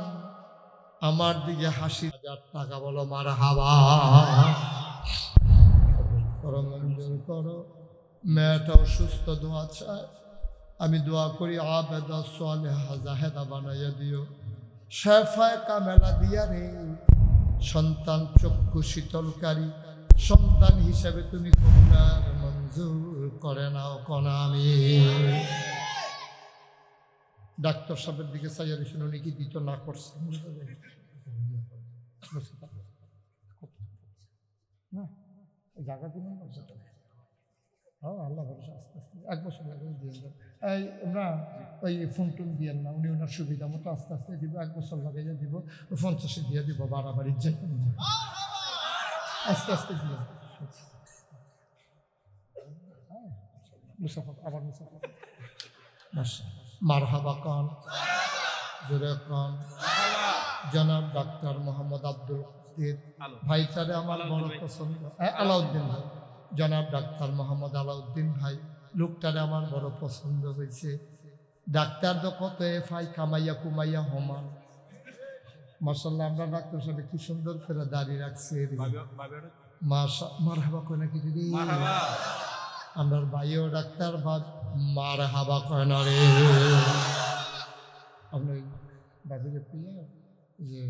আমার দিকে হাসি। 1,000 টাকা। বলো মারহাবা। করো, মঞ্জুর করো। মেয়েটাও সুস্থ, দোয়া চায়, আমি দোয়া করি আবেদা সালেহা জাহেদা বানাইয়া দিও, শেফায়ে কামেলা দিয়া রে। সন্তান চক্ষু শীতলকারী সন্তান হিসেবে তুমি কবুলার মঞ্জুর করে নাও। কোন আমিন। ডাক্তার সাহেবের দিকে চাইয়া দিয়েছেন, উনি কি দিত না করছেন না? জায়গা দিন আল্লাহ ভরসা। আস্তে আস্তে 1 বছর লাগে দিয়ে দেন। এই আমরা ওই ফোন টোন দিয়েন না, উনি ওনার সুবিধা মতো আস্তে আস্তে দিব। 1 বছর লাগাইয়া দিব, 50 দিয়ে দিব, বাড়াবাড়ি যাই আস্তে আস্তে দিয়ে। মুসাফা আবার মুসাফা। মারহাবা কন, জোরে কন। জনাব ডাক্তার মোহাম্মদ আব্দুল কাদের ভাইটারে আমার বড় পছন্দ। আলাউদ্দিন ভাই, জনাব ডাক্তার মোহাম্মদ আলাউদ্দিন ভাই, লোকটারে আমার বড় পছন্দ হয়েছে। ডাক্তার তো কত ফাই কামাইয়া কুমাইয়া হমান। মাশাআল্লাহ আমরা ডাক্তার সাহেব কি সুন্দর করে দাঁড়িয়ে রাখছে। মারহাবা কয় নাকি দিদি? আমার ভাইও ডাক্তার মারহাবা কয় না রে। আপনি বাবিকে পেয়ে যে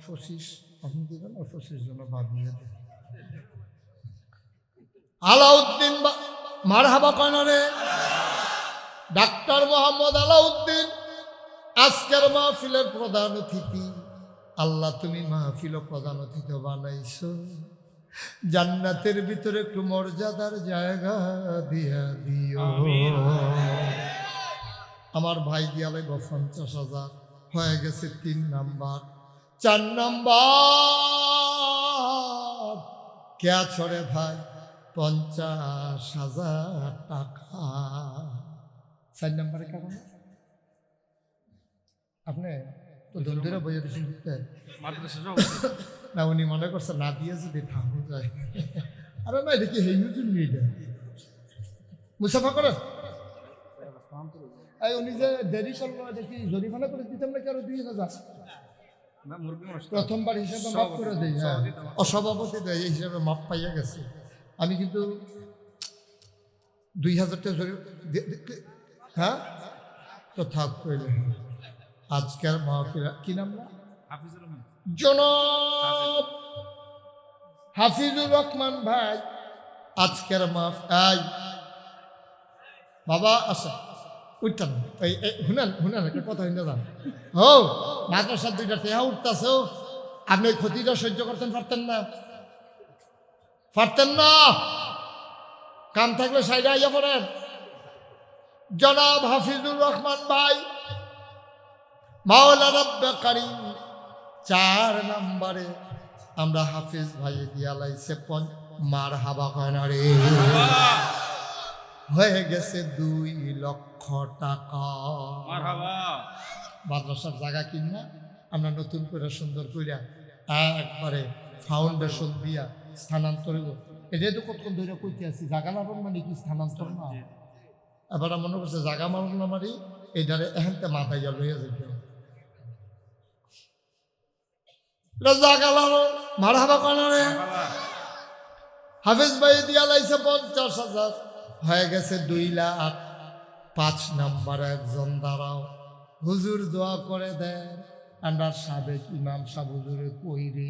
ফসিস আপনি দিবেন আর ফসিস জন্য ভাবিয়ে দেন। আলাউদ্দিন মারহাবা কয় না রে। ডাক্তার মোহাম্মদ আলাউদ্দিন আজকের মাহফিলের প্রধান অতিথি। আল্লাহ তুমি মাহফিল প্রধান অতিথি বানাইছো, জান্নাতের ভিতরে একটু মর্যাদার জায়গা দিয়া দিও। আমার ভাই দিয়া লাগবে 50,000, হয়ে গেছে 3 নাম্বার। 4 নাম্বার কে ছড়ে ভাই? 50,000 টাকা। 4 নাম্বারে কারণ আপনি তো ধরে বইয়ে দিচ্ছেন না, উনি মনে করছে না দিয়ে যদি থামে যায়। আরে না, এটা কি হেইজুন নিয়ে মুসাফা করেন। উনি যে দেরি করলো এটা কি জরিমানা করে দিতাম নাকি আরো 2,000? প্রথমবার হিসাবে মাফ করে দিই। হ্যাঁ, অসভাপতি দেয় এই হিসাবে মাপ পাইয়া গেছে। আমি কিন্তু 2,000 টাকা হ্যাঁ তো থাক কইলে। আজকের মাহফিল কি নাম? জনাব হাফিজুর রহমান ভাই। আজকের মাহফিল বাবা আচ্ছা উঠতাম হুনান একটা কথা হইলে যান। ও মাদ্রাসার 2টা টেহা উঠতেছে, আপনি ওই ক্ষতিটা সহ্য করতেন পারতেন না? পারতেন না? কাম থাকলে সাইডে আইয়া পড়েন। জনাব হাফিজুর রহমান ভাই মাওলানা রব্বে কারীম 4 নম্বরে আমরা হাফিজ ভাই দিয়া লাইছে মারহাবা কয় না রে। হয়ে গেছে 2 লক্ষ টাকা। মারহাবা। মাদ্রাসার জায়গা কিনা আমরা নতুন করে সুন্দর কইরা একবারে ফাউন্ডেশন দিয়া স্থানান্তর। এটা তো কতক্ষণ ধরে কইতে আছি জায়গা লাভ মানে কি স্থানান্তর না। এবার মনে করছে জায়গা মারুন না মারি এইটারে এহেনতে মাথায় গেল হয়ে যেত। জায়গা লাভ মারহাবা কয় না রে। হাফিজ ভাই দিয়া লাইছে 50,000, হয়ে গেছে 2 লাখ। 5 নাম্বার একজন দাঁড়াও, হুজুর দোয়া করে দেন। আমরা সাবেক ইমাম সাহেব হুজুরে কই রে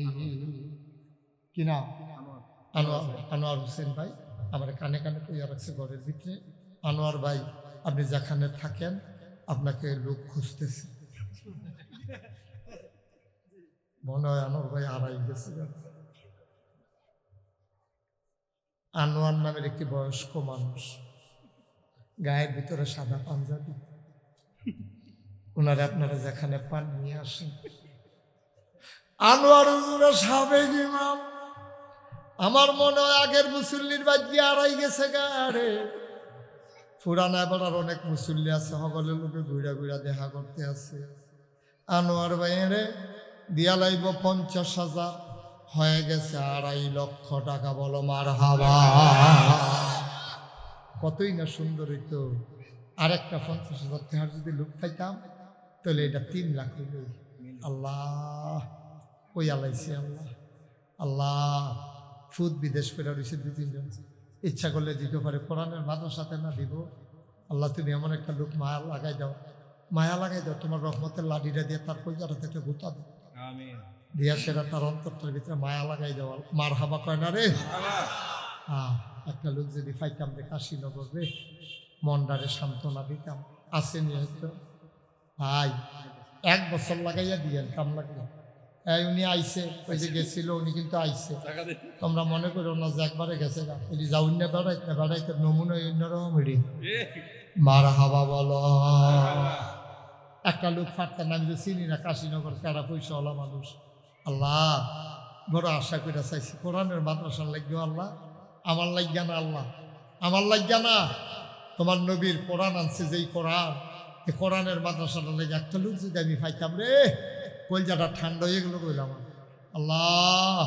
কি না আনোয়ার হোসেন ভাই আমার কানে কানে কইয়া রাখছে ঘরের ভিতরে। আনোয়ার ভাই আপনি যেখানে থাকেন আপনাকে লোক খুঁজতেছে। মনে হয় আনোয়ার ভাই হারাই গেছে। আনোয়ার নামের একটি বয়স্ক মানুষ, গায়ের ভিতরে সাদা পাঞ্জাবি। ওনারা আপনারা যেখানে পান নিয়ে আসেন। আনোয়ার হুজুরের সাবেক ইমাম। আমার মনে হয় আগের মুসল্লির বাদ হারাই গেছে গাড়ে। পুরানা এবার আর অনেক মুসল্লি আছে, সকলের লোকে ঘুরা ঘুরা দেখা করতে আছে। আনোয়ার ভাইয়েরে দিয়া লাইব 50,000, হয়ে গেছে 2.5 লক্ষ টাকা। বলো মারহাবা। কতই না সুন্দর হইতো। আর একটা 50,000 টাকার যদি লোক পাইতাম তাহলে এটা 3 লাখ হইল। আল্লাহ ওই আলাইছে আল্লাহ। আল্লাহ ফুদ বিদেশ ফেরা রয়েছে 2-3 জন, ইচ্ছা করলে দিতে পারে। কোরআনের মাদ্রাসাতে না দিব। আল্লাহ তুমি এমন একটা লোক মায়া লাগাই দাও, মায়া লাগাই দাও। তোমার রহমতের লাঠিটা দিয়ে তার কইজাটা থেকে গুতা দাও দিয়া সেটা তার অন্তরটার ভিতরে মায়া লাগাই দেওয়া। মারহাবা কয় না রে। একটা লোক যদি ফাইতাম রে কাশীনগর রে, মনডারে সান্ত্বনা দিতাম। আসেনি হয়তো ভাই 1 বছর লাগাইয়া দিয়েন কাম লাগলো। উনি আইসে, ওই যে গেছিল উনি কিন্তু আইসে। তোমরা মনে করো না যে একবারে গেছে গা, উনি যাউন না বেড়াইতে বেড়াইতে নমুনা অন্যরকম মারহাবা বলো। একটা লোক ফাটতাম আমি যে চিনি না, কাশীনগর কেডা পয়সাওয়ালা মানুষ। আল্লাহ বড় আশা করে চাইছি কোরআনের মাদ্রাসার লাগবে। আল্লাহ আমার লাগিয়া না, আল্লাহ আমার লাগিয়া না, তোমার নবীর কোরআন আনছে যেই কোরআন, এই কোরআনের মাদ্রাসাটা লাগে একটা লোক যদি আমি পাইতাম রে, কলজাটা ঠান্ডা হয়ে গেলো কইলাম। আল্লাহ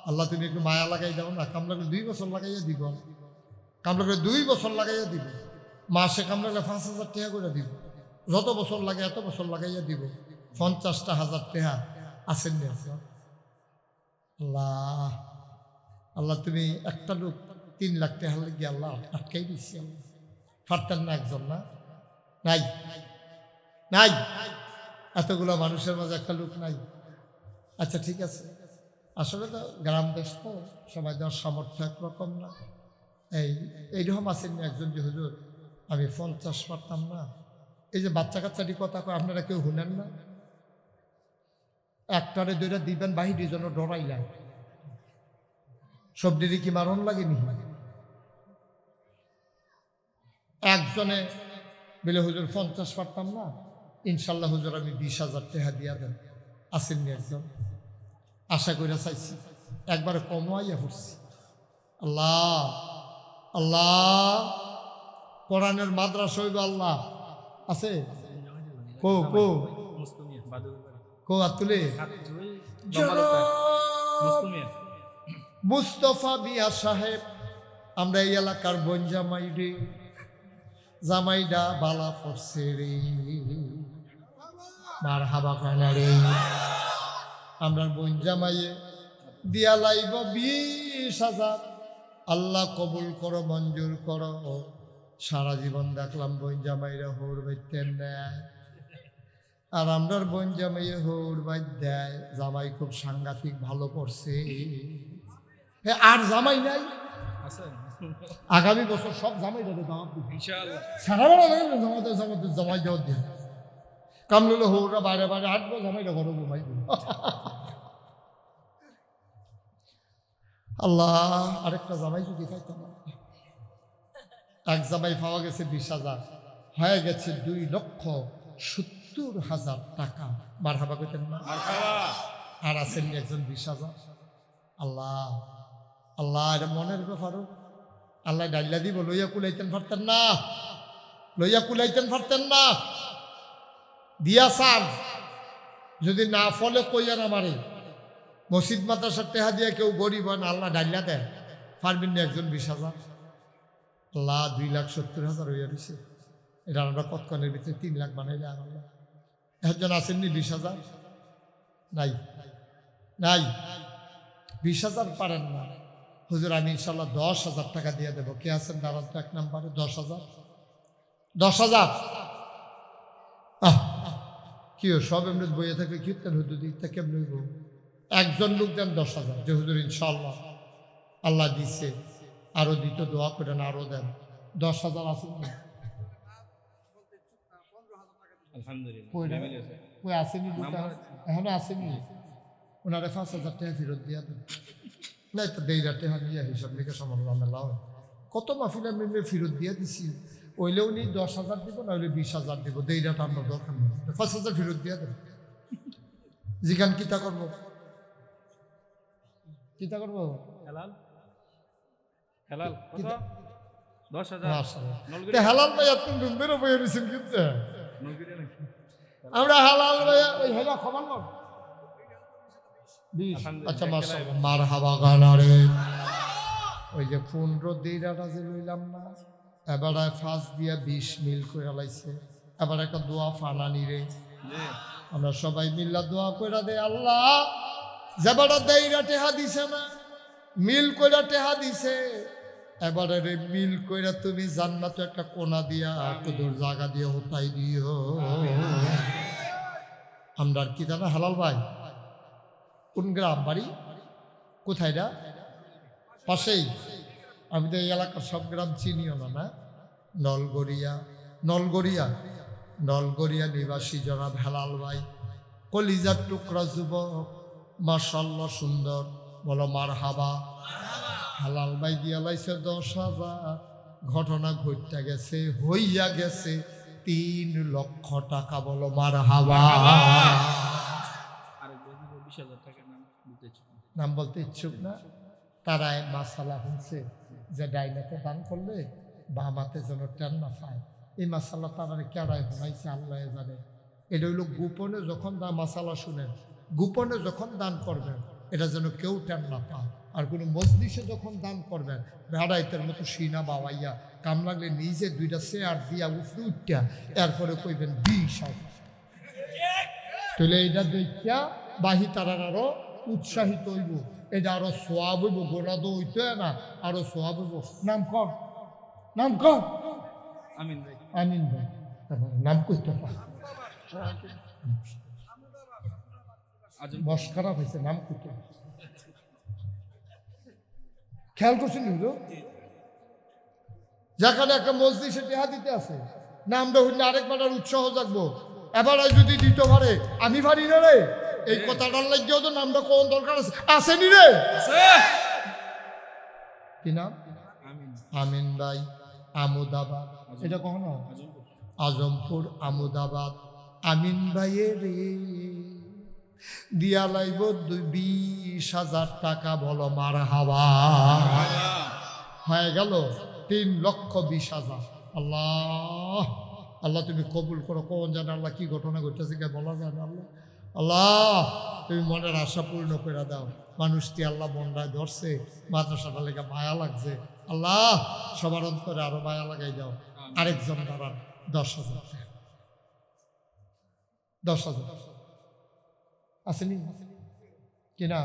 আল্লাহ তুমি একটু মায়া লাগাই দাও না। কামলাকে 2 বছর লাগাইয়া দিব, কামলাকে 2 বছর লাগাইয়া দিব। মাসে কামলাকে 5,000 টাকা করে দিব। যত বছর লাগে এত বছর লাগাইয়া দিব 50,000 টাকা আছেন নি আপনার? আল্লাহ আল্লাহ তুমি একটা লোক 3 লাখ টাকা লাগে আল্লাহ আটকাই দিচ্ছি। আল্লাহ পারতেন না একজন? না নাই নাই এতগুলো মানুষের মাঝে একটা লোক নাই। আচ্ছা ঠিক আছে, আসলে তো গ্রাম দেশ তো সবাই দেওয়ার সামর্থ্য একরকম না। এইরকম আসেননি একজন যে হুজুর আমি 50 পারতাম না। এই যে বাচ্চা কাচ্চাটি কথা কয় আপনারা কেউ শুনেন না? একটারে দুইটা দিবেন বাহিরের জন্য ডরাইলেন, সবদিকে কি মারণ লাগেনি? একজনে বলে হুজুর 50 পারতাম না, ইনশাল্লাহ হুজুর আমি 20,000 টাকা দিয়া দেন। আসেননি একজন? আশা করে চাইছি, একবারে কমাইয়া পড়ছি। আল্লাহ আল্লাহ কোরআনের মাদ্রাসা হইব আল্লাহ আছে কো কো কো আতুলে মুস্তফা মিয়া সাহেব, আমরা এই এলাকার বোন জামাই রে, জামাইডা বালা পড়ছে রে, মারহাবা কানা রে। আমরা বোন জামাইয়ে দিয়া লাইব 20,000। আল্লাহ কবুল করো, মঞ্জুর করো। সারা জীবন দেখলাম বোন জামাইরা হোর বাইতেন নেয়, আর আমরার বোন জামাইয়ে হোর বাইত দেয়। জামাই খুব সাংঘাতিক ভালো পড়ছে। আর জামাই নাই, আগামী বছর সব জামাই দেবে দাওয়াত দিবে ইনশাআল্লাহ। সারা বেলা জামাই দেওয়ার দিন কামলে হোরা বাইরে বাইরে হাঁটবো, জামাইটা ঘরে ঘুমাই। আল্লাহ আরেকটা জামাই যদি খাইতাম। এক জামাই পাওয়া গেছে 20,000, হয়ে গেছে 2,70,000 টাকা। মারহাবা কইতেন না? আর আছেন একজন 20,000। আল্লাহ আল্লাহ এটা মনের ব্যাপারও আল্লাহ ডাইলা দিব। লইয়া কুলাইতেন পারতেন না, লইয়া কুলাইতেন পারতেন না। দিয়া সার যদি না ফলে কইয়ার আমারে মসজিদ মাদ্রাসার টেহা দিয়ে কেউ গরিব হয় না, আল্লাহ ডাইলা দেয় পারবেন না একজন 20,000। আল্লাহ 2,70,000 হইয়া রয়েছে। এটা আমরা কতক্ষণের ভিতরে 3 লাখ বানাইলে আল্লাহ। একজন আসেননি 20,000? নাই নাই 20,000 পারেন না হুজুর, আমি ইনশাল্লাহ 10,000 টাকা দিয়ে দেবো। কে আছেন দাঁড়ান তো এক নম্বরে? 10,000 10,000 কি সব এমনি বইয়ে থাকলে কীর্তন হুজুর দিকটা কেমনি হইব? একজন লোক দেন 10,000 যে হুজুর ইনশাল্লাহ আল্লাহ দিচ্ছে, আরো দিত দোয়া করেন আরো দেন। 10,000 আসেন না? আসেনি এখনো আসেনি? ওনারা 5,000 টাকা ফেরত দিয়া দেন। নাই তো 1.5 টাকা নিয়ে হিসাব লিখে সমাল্লা কত মাহফিল আমি ফেরত দিয়ে দিছি। ওইলে উনি 10,000 দিব, না হইলে 20,000 দিব। 1.5 টাকা আমরা দরকার নেই, 5,000 ফেরত দিয়া দেন। জিগান কিতা করবো, কিতা করবো? হেলাল ভাই আপনি ডুম্বেরও বইয়ে রয়েছেন কিন্তু আমরা হালাল ভাইয়া ওই হেলা খবর না। আচ্ছা মারহাবা গানা রে। ওই যে 15 দিরাটা যে লইলাম না, এবার 5 দিয়া 20 মিল করে লাইছে। এবার একটা দোয়া ফানানি রে, আমরা সবাই মিল্লা দোয়া করে দে। আল্লাহ যেবারটা দেইরা টেহা দিছে না, মিল কইরা টেহা দিছে, এবারে রে মিল কইরা তুমি জান্নাতে একটা কোনা দিয়া তোদের জায়গা দিয়ে হতাই দিও। আমরা কি জানা হালাল ভাই কোন গ্রাম বাড়ি কোথায়? না পাশেই। আমি তো এই এলাকার সব গ্রাম চিনিও না। না নলগড়িয়া নলগড়িয়া নলগড়িয়া নিবাসী জনাব হেলাল ভাই, কলিজার টুকরা যুবক, মাশাআল্লাহ সুন্দর, বলো মারহাবা। হেলাল ভাই দিয়া লাইছে 10,000। ঘটনা ঘটতে গেছে, হইয়া গেছে 3 লক্ষ টাকা। বলো মারহাবা। নাম বলতে ইচ্ছুক না? তারাই মাসালা শুনছে যে ডাইনাতে দান করলে বামাতে যেন টেন না পায়। এই মাসালা তারা কেড়াই শোনাইছে আল্লাহ জানে। এটা হইল গোপনে যখন মাসালা শুনেন, গোপনে যখন দান করবেন এটা যেন কেউ টেন না পায়। আর কোনো মজলিসে যখন দান করবেন ভেড়াইতের মতো সিনা বাবাইয়া কাম লাগলে নিজে দুইটা চেয়ার দিয়া উফরে উঠিয়া এরপরে কইবেন 20,000। তাহলে এইটা দেখিয়া বাহি তারার আরো উৎসাহিত হইব, এটা আরো সোয়াব হইব, গোড়া তো হইতে না, আরো সোয়াব হইব। নাম কর, নাম কর। আমিন ভাই। আমিন ভাই। নাম করতে বস খারাপ হয়েছে, নাম করতে খেয়াল করছেন নিগুলো। যেখানে একটা মসজিদে টেহা দিতে আছে, নামটা হইলে আরেকবার আর উৎসাহ জাগবো। এবার যদি দিতে পারে আমি পারি না রে, এই কথাটার লাগেও তো নামটা কোন দরকার আছে, আসেনি রে। কি নাম? আমিন ভাই, আমোদাবাদ। এটা কখনো আজমপুর আমোদাবাদ। আমিন ভাইয়ের রে দিয়া লাইব 20,000 টাকা, বলো মারহাবা। হয়ে গেল 3,20,000। আল্লাহ আল্লাহ তুমি কবুল করো। কোন জানে আল্লাহ কি ঘটনা ঘটেছে কে বলা যায় না। আল্লাহ আল্লাহ তুমি মনের আশা পূর্ণ করে দাও। মানুষটি আল্লাহ বন্ধায় ধরছে, মাদ্রাসাটা লেগে মায়া লাগছে। আল্লাহ সবার অন্তরে আরো মায়া লাগাই দাও। আরেকজন দাঁড়ান, 10,000 টাকা। 10,000 আসেনি কিনা?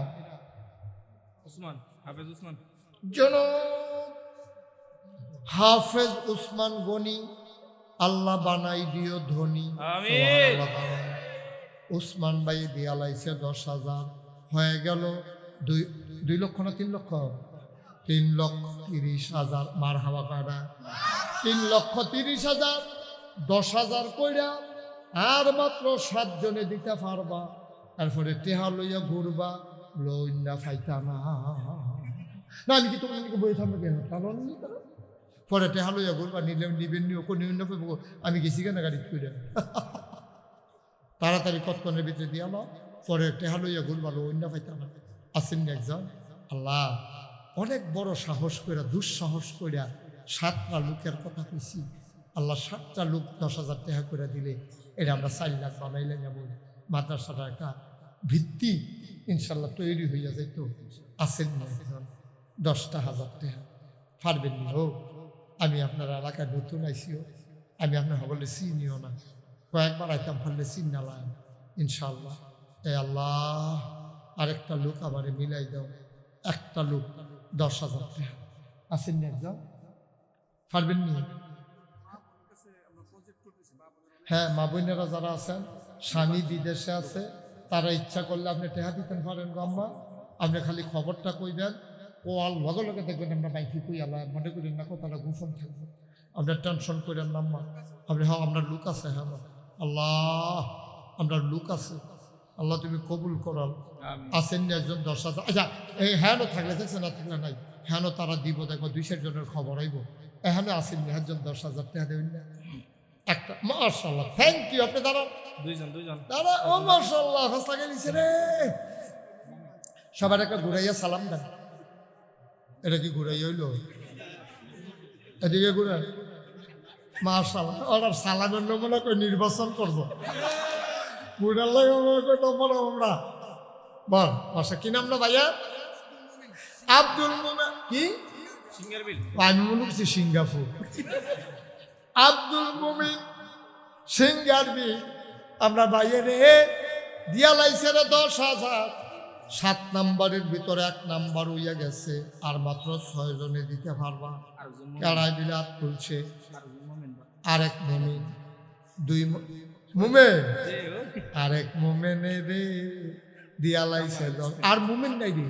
উসমান, হাফেজ উসমান। হাফেজ উসমান গনি, আল্লাহ বানাই দিও ধনী। উসমান ভাই দিয়া লাইছে 10,000। হয়ে গেল 2 লক্ষ না 3 লক্ষ? 3,30,000। মার হাওয়া কাটা 3,30,000। 10,000 কইরা আর মাত্র 7 জনে দিতে পারবা। তারপরে টেহা লইয়া ঘুরবা, লইনা ফাইতা না। আমি কি তোমাকে বই থামবে কেন? কারণ পরে টেহা লইয়া ঘুরবা, নিলে নিবেন নি, ওকে নিবেন না। আমি গেছি কেন গাড়ি করে তাড়াতাড়ি কতক্ষণের ভিতরে দিয়ে আলো, পরে টেহা লইয়া ঘুরবা, লইনা ফাইতা না। আসেন একজন আল্লাহ অনেক বড় সাহস কইরা, দুঃসাহস কইরা 7টা লোকের কথা কইছি। আল্লাহ 7টা লোক 10,000 টাকা করে দিলে এটা আমরা 4 লাখ বানাইলে যাব। মাদ্রাসাটা একটা ভিত্তি ইনশাল্লাহ তৈরি হইয়া যাইত। আসেন না একজন 10,000 টাকা পারবেন নি? হোক, আমি আপনার এলাকায় নতুন আইসিও, আমি আপনার সকলে চিনিও না, কয়েকবার আইতাম পারলে চিন্নালাম ইনশাল্লাহ। এ আল্লাহ আরেকটা লোক আমারে মিলাই দাও। একটা লোক 10,000 টাকা। আসেন না একজন, পারবেন নি? হ্যাঁ, মা বোনেরা যারা আছেন, স্বামী বিদেশে আছে, তারা ইচ্ছা করলে আপনি টেহা দিতেন পারেন গাম্মা। আপনি খালি খবরটা কইবেন, ও আর লগে লগে দেখবেন আমরা বাইকি কই আল্লাহ মনে করেন না, কথাটা গোপন থাকবে। আপনার টেনশন করেন না আম্মা। আপনি হ্যাঁ আমরা লুক আছে, হ্যাঁ আল্লাহ আমরা লুক আছে, আল্লাহ তুমি কবুল করাল। আসেন না একজন 10,000। আচ্ছা এই হ্যাঁও থাকলে দেখছে, না থাকলে নাই, হ্যাঁ তারা দিব, দেখবো 2-4 জনের খবর আইব। এখানে আসেন না একজন 10,000 টাকা দেবেন না একটা। মাশাআল্লাহ, থ্যাংক ইউ। আপনি দাঁড়ান, দুইজন দাঁড়া। ও মাশাআল্লাহ, ফাঁস লাগাই দিছে রে। সবার একটা ঘুরাইয়া সালাম দেন। এটা কি ঘুরাইয়া হইল? এদিকে ঘুরান। মাশাআল্লাহ, ওনার সালামের নমুনা করে নির্বাচন করবো। ঘুরার লাগে নম্বর আমরা বল। আচ্ছা কি নাম না ভাইয়া? আব্দুল মোমেন। কি আমি মনে করছি সিঙ্গাপুর। আব্দুল মোমিন সিঙ্গারবি আমরা ভাইয়ের দিয়া লাইছে রে 10,000। 7 নাম্বারের ভিতরে 1 নাম্বার হইয়া গেছে, আর মাত্র 6 জনে দিতে পারবা। কেড়াই বিলাত তুলছে আরেক মোমিন, 2 মোমেন, আরেক মোমেনে রে দিয়া লাইছে 10। আর মোমেন নাই রে।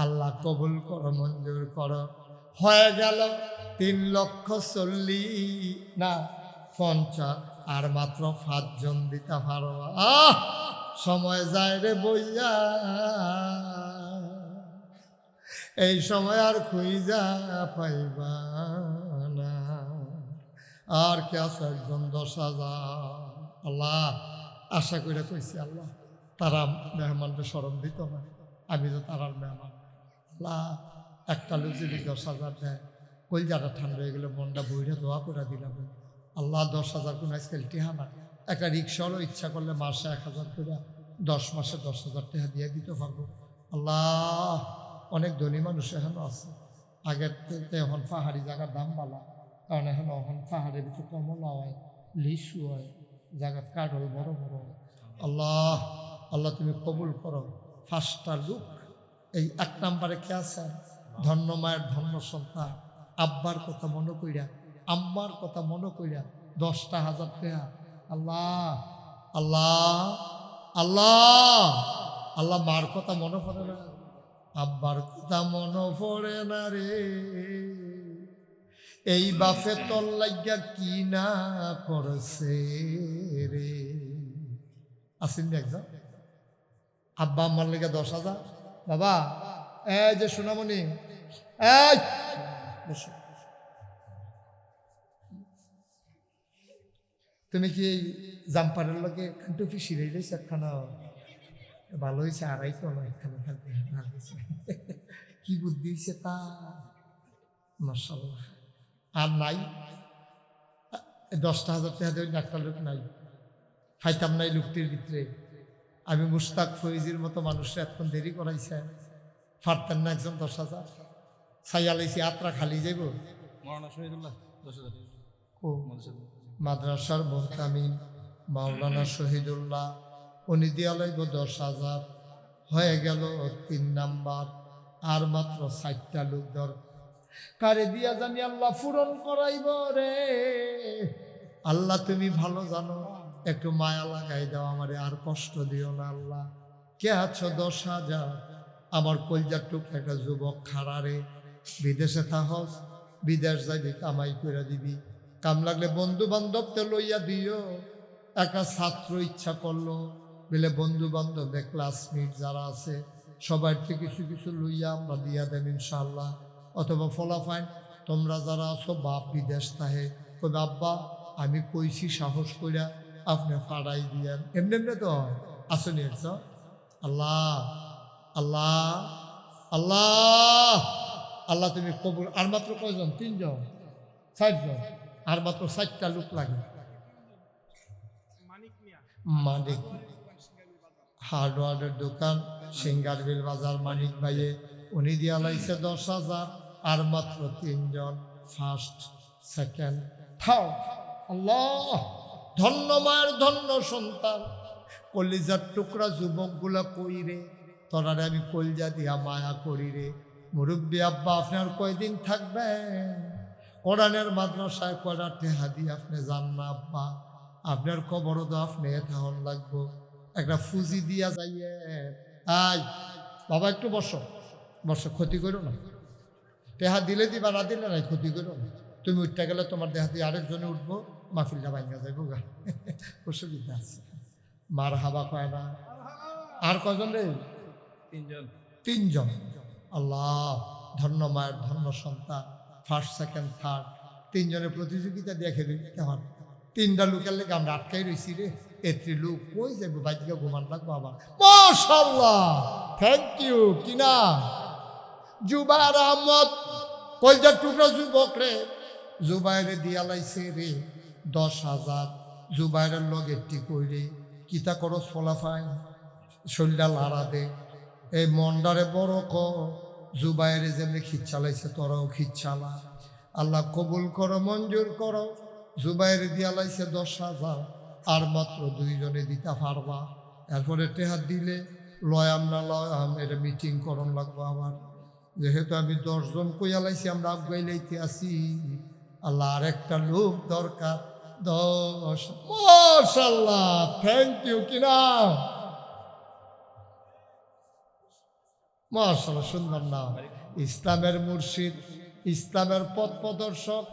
আল্লাহ কবুল করো, মঞ্জুর করো। হয়ে গেল 3,40,000 না 50, আর মাত্র 5 জন দিতে পারো। সময় যায় রে বইয়া, এই সময় আর খুঁজা পাইবা না। আর কে আছে? একজন 10,000। আল্লাহ আশা করে কইছি আল্লাহ তারা মেহমানকে স্মরণ দিত না, আমি তো তারার মেহমান। আল্লাহ একটা লোক যদি 10,000 দেয়, কলজাটা ঠান্ডা হয়ে গেলে মনটা বইটা দোয়া করে দিলাম। আল্লাহ 10,000 কোন আজকাল টিহা না। একটা রিক্সারও ইচ্ছা করলে মাসে 1,000 করে 10 মাসে 10,000 টাকা দিয়ে দিতে পারবো। আল্লাহ, অনেক ধনী মানুষ এখনো আছে, আগের থেকে এখন পাহাড়ি জায়গার দাম বালা, কারণ এখন পাহাড়ের ভিতরে কমলা হয়, লিচু হয়, জায়গার কাঠল বড় বড় হয়। আল্লাহ, আল্লাহ তুমি কবুল করো। 5টা লোক, এই 1 নম্বরে কে আছে? ধন্য মায়ের ধন্য সন্তান, আব্বার কথা মনে কইরা, আম্মার কথা মনে কইরা 10,000 টাকা। আল্লাহ আল্লাহ আল্লাহ আল্লাহ, মার কথা মনে পড়ে না, আব্বার কথা মনে পড়ে না রে, এই বাপে তোর লাগিয়া কি না করছে রে। আসেন একজন আব্বা আম্মার লেগে 10,000, বাবা এই যে সোনামণি, এই বসো। তুমি কি এই জাম্পারের লগে টুপি সিরাই রয়েছে একখানা? ভালো হয়েছে, আড়াই তো না, একখানে থাকবে। কি বুদ্ধি হয়েছে তা, মাশাআল্লাহ। আর নাই 10,000 টাকা দেবেন, একটা লোক নাই, খাইতাম নাই লোকটির ভিতরে। আমি মুশতাক ফৈজির মতো মানুষরা এতক্ষণ দেরি করাইছে, পারতেন না একজন 10,000 ছাইয়া লাইছি, আত্রা খালি যাইব। মৌলানা শহীদুল্লাহ 10,000 ও মাদ্রাসার মোহতামিম মাওলানা শহীদুল্লাহ, উনি দিয়া লাইব 10,000, হয়ে গেল 3 নাম্বার। আর মাত্র 4টা লোক দরকার, কারে দিয়া জানি আল্লাহ পূরণ করাইব রে। আল্লাহ তুমি ভালো জানো, একটু মায়া লাগাই দাও আমারে, আর কষ্ট দিও না আল্লাহ। কে আছো? 10,000। আমার কলজার টুক একটা যুবক খাড়া রে, বিদেশে থাকস, বিদেশ যাইবি, কামাই করে দিবি, কাম লাগলে বন্ধু বান্ধবকে লইয়া দিও। একটা ছাত্র ইচ্ছা করলো, বলে বন্ধু বান্ধব ক্লাসমেট যারা আছে সবার থেকে কিছু কিছু লইয়া আমরা দিয়া দেন ইনশাআল্লাহ। অথবা ফলাফাইন তোমরা যারা আছো বাপ বিদেশ তাহে, কবে আব্বা আমি কইছি সাহস কইরা আপনি ফাড়াই দিয়েন, এমনি এমনি তো আসনি। আল্লাহ আল্লাহ আল্লাহ আল্লাহ তুমি কবুল। আর মাত্র কয়জন? 3 জন 4 জন, আর মাত্র 4টা লোক লাগে। মানিক হার্ডওয়ারের দোকান, সিঙ্গারবিল বাজার, মানিক ভাইয়ে, উনি দিয়া লাইছে 10,000। আর মাত্র 3 জন, ফার্স্ট সেকেন্ড থার্ড। আল্লাহ, ধন্য মায়ের ধন্য সন্তান, কলিজার টুকরা যুবকগুলা কই রে, তোরারে আমি কলজা দিয়া মায়া করি রে। মুরব্বী আব্বা আপনার কয়দিন থাকবেন? কোরআনের মাদ্রাসায় কয়টা টেহা দিয়ে আপনি যান না আব্বা, আপনার কবরও তো আপনি এথাহন লাগবো, একটা ফুজি দিয়া যাইয়ে। আই বাবা একটু বসো, বসো, ক্ষতি করো না, টেহা দিলে দিবা, না দিলে নাই, ক্ষতি করো না। তুমি উঠতে গেলে তোমার দেহা দিয়ে আরেকজনে উঠবো, মাহফিলটা ভাঙ্গা যাইব গা, অসুবিধা আছে। মার হাবা কয় না। আর কয়জন রে? 3 জন। 3 জন। আল্লাহ, ধন্য মায়ের ধন্য সন্তান, ফার্স্ট সেকেন্ড থার্ড 3 জনের প্রতিযোগিতা দেখে দিতে আমার 3টা লোকের লেগে আমরা আটকাই রয়েছি রে। এত্রি লোক কই যাবো, বাইকে ঘুমান লাগবো আবার। মাশাআল্লাহ, থ্যাংক ইউ। কি না? জুবায়ের আহমদ, কলজার টুকরা যুবক রে, জুবায়েরে দিয়া লাইছে রে 10,000। জুবায়ের লগে কই রে, কিতা করস ফলাফাই, শরীরটা লাড়া দে, এই মন্ডারে বড় ক, জুবায়েরে যেমনি খিচ্ছালাইছে তোরাও খিচ্ছালা। আল্লাহ কবুল করো, মঞ্জুর করো। জুবায়েরে দিয়া লাইছে 10,000, আর মাত্র 2 জনে দিতে পারবা। এরপরে টেহার দিলে লয়াম না লয়াম, এটা মিটিং করন লাগবো আবার, যেহেতু আমি 10 জন কইয়া লাইছি, আমরা আগুয়াই লাইতে আসি। আল্লাহ, আর একটা লোক দরকার, 10। মাশাআল্লাহ, থ্যাংক ইউ। কিনা মাশাআল্লাহ, সুন্দর নাম। ইসলামের মুর্শিদ, ইসলামের পথ প্রদর্শক,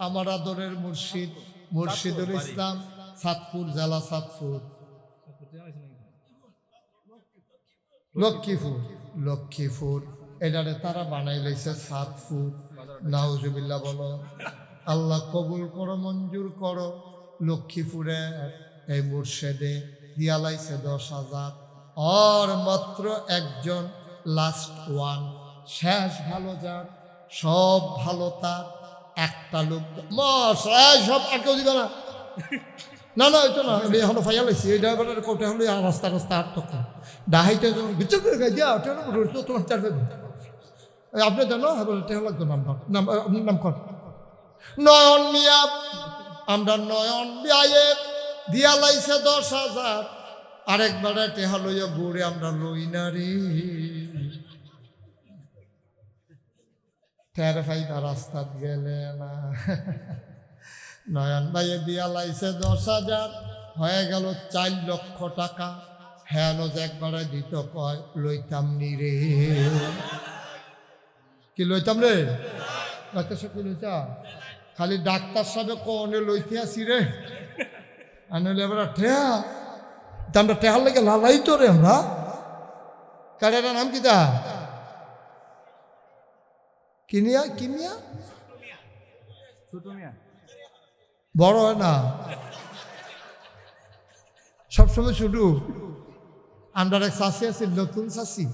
আমার আদরের মুর্শিদ, মুর্শিদুল ইসলাম, সাতপুর জেলা, সাতপুর, লক্ষ্মীপুর, লক্ষ্মীপুর, এটারে তারা বানাই লাইছে সাতপুর। নাউজুবিল্লাহ বলো। আল্লাহ কবুল করো, মঞ্জুর করো। লক্ষ্মীপুরে এই মুর্শিদে দিয়া লাইছে 10,000, আর মাত্র একজন, লাস্ট ওয়ান, শেষ ভালো যার, সব ভালো তার, একটা লোক। সব আর কেউ দিবে না, না না ওইটা না আমি এখনো ফাইয়া লাইছি এই ড্রাইভারের কোটা হলো রাস্তা রাস্তা আট টাকা ডাহাইতে যখন বিচার করে গাই দিয়া ওটা রোড তো তোমার চার আপনি জানো হ্যাঁ টেহা লাগতো আপনার নাম কর নয়ন মিয়া আমরা নয়ন বিয়ে দিয়া লাইছে 10,000 আরেকবারে টেহা লইয়া ঘুরে আমরা লই না রে টের ফাইবা রাস্তা গেলে না নয়ন ভাইয়ে দিয়া লাইছে 10,000 হয়ে গেল 4 লক্ষ টাকা হ্যাঁ যে একবারে দিত কয় লইতাম নি রে কি লইতাম রে ডাক্তার সাহেব কি লইতা খালি ডাক্তার সাহেব কোনে লইতে আসি রে আনলে এবার ঠেয়া আমরা টেহার লেগে লালাই তো রে আমরা কারের নাম কি তা কিনিয়া কিনিয়া বড় হয় না সবসময় শুধু আমরা এক চাষি আছি নতুন চাষি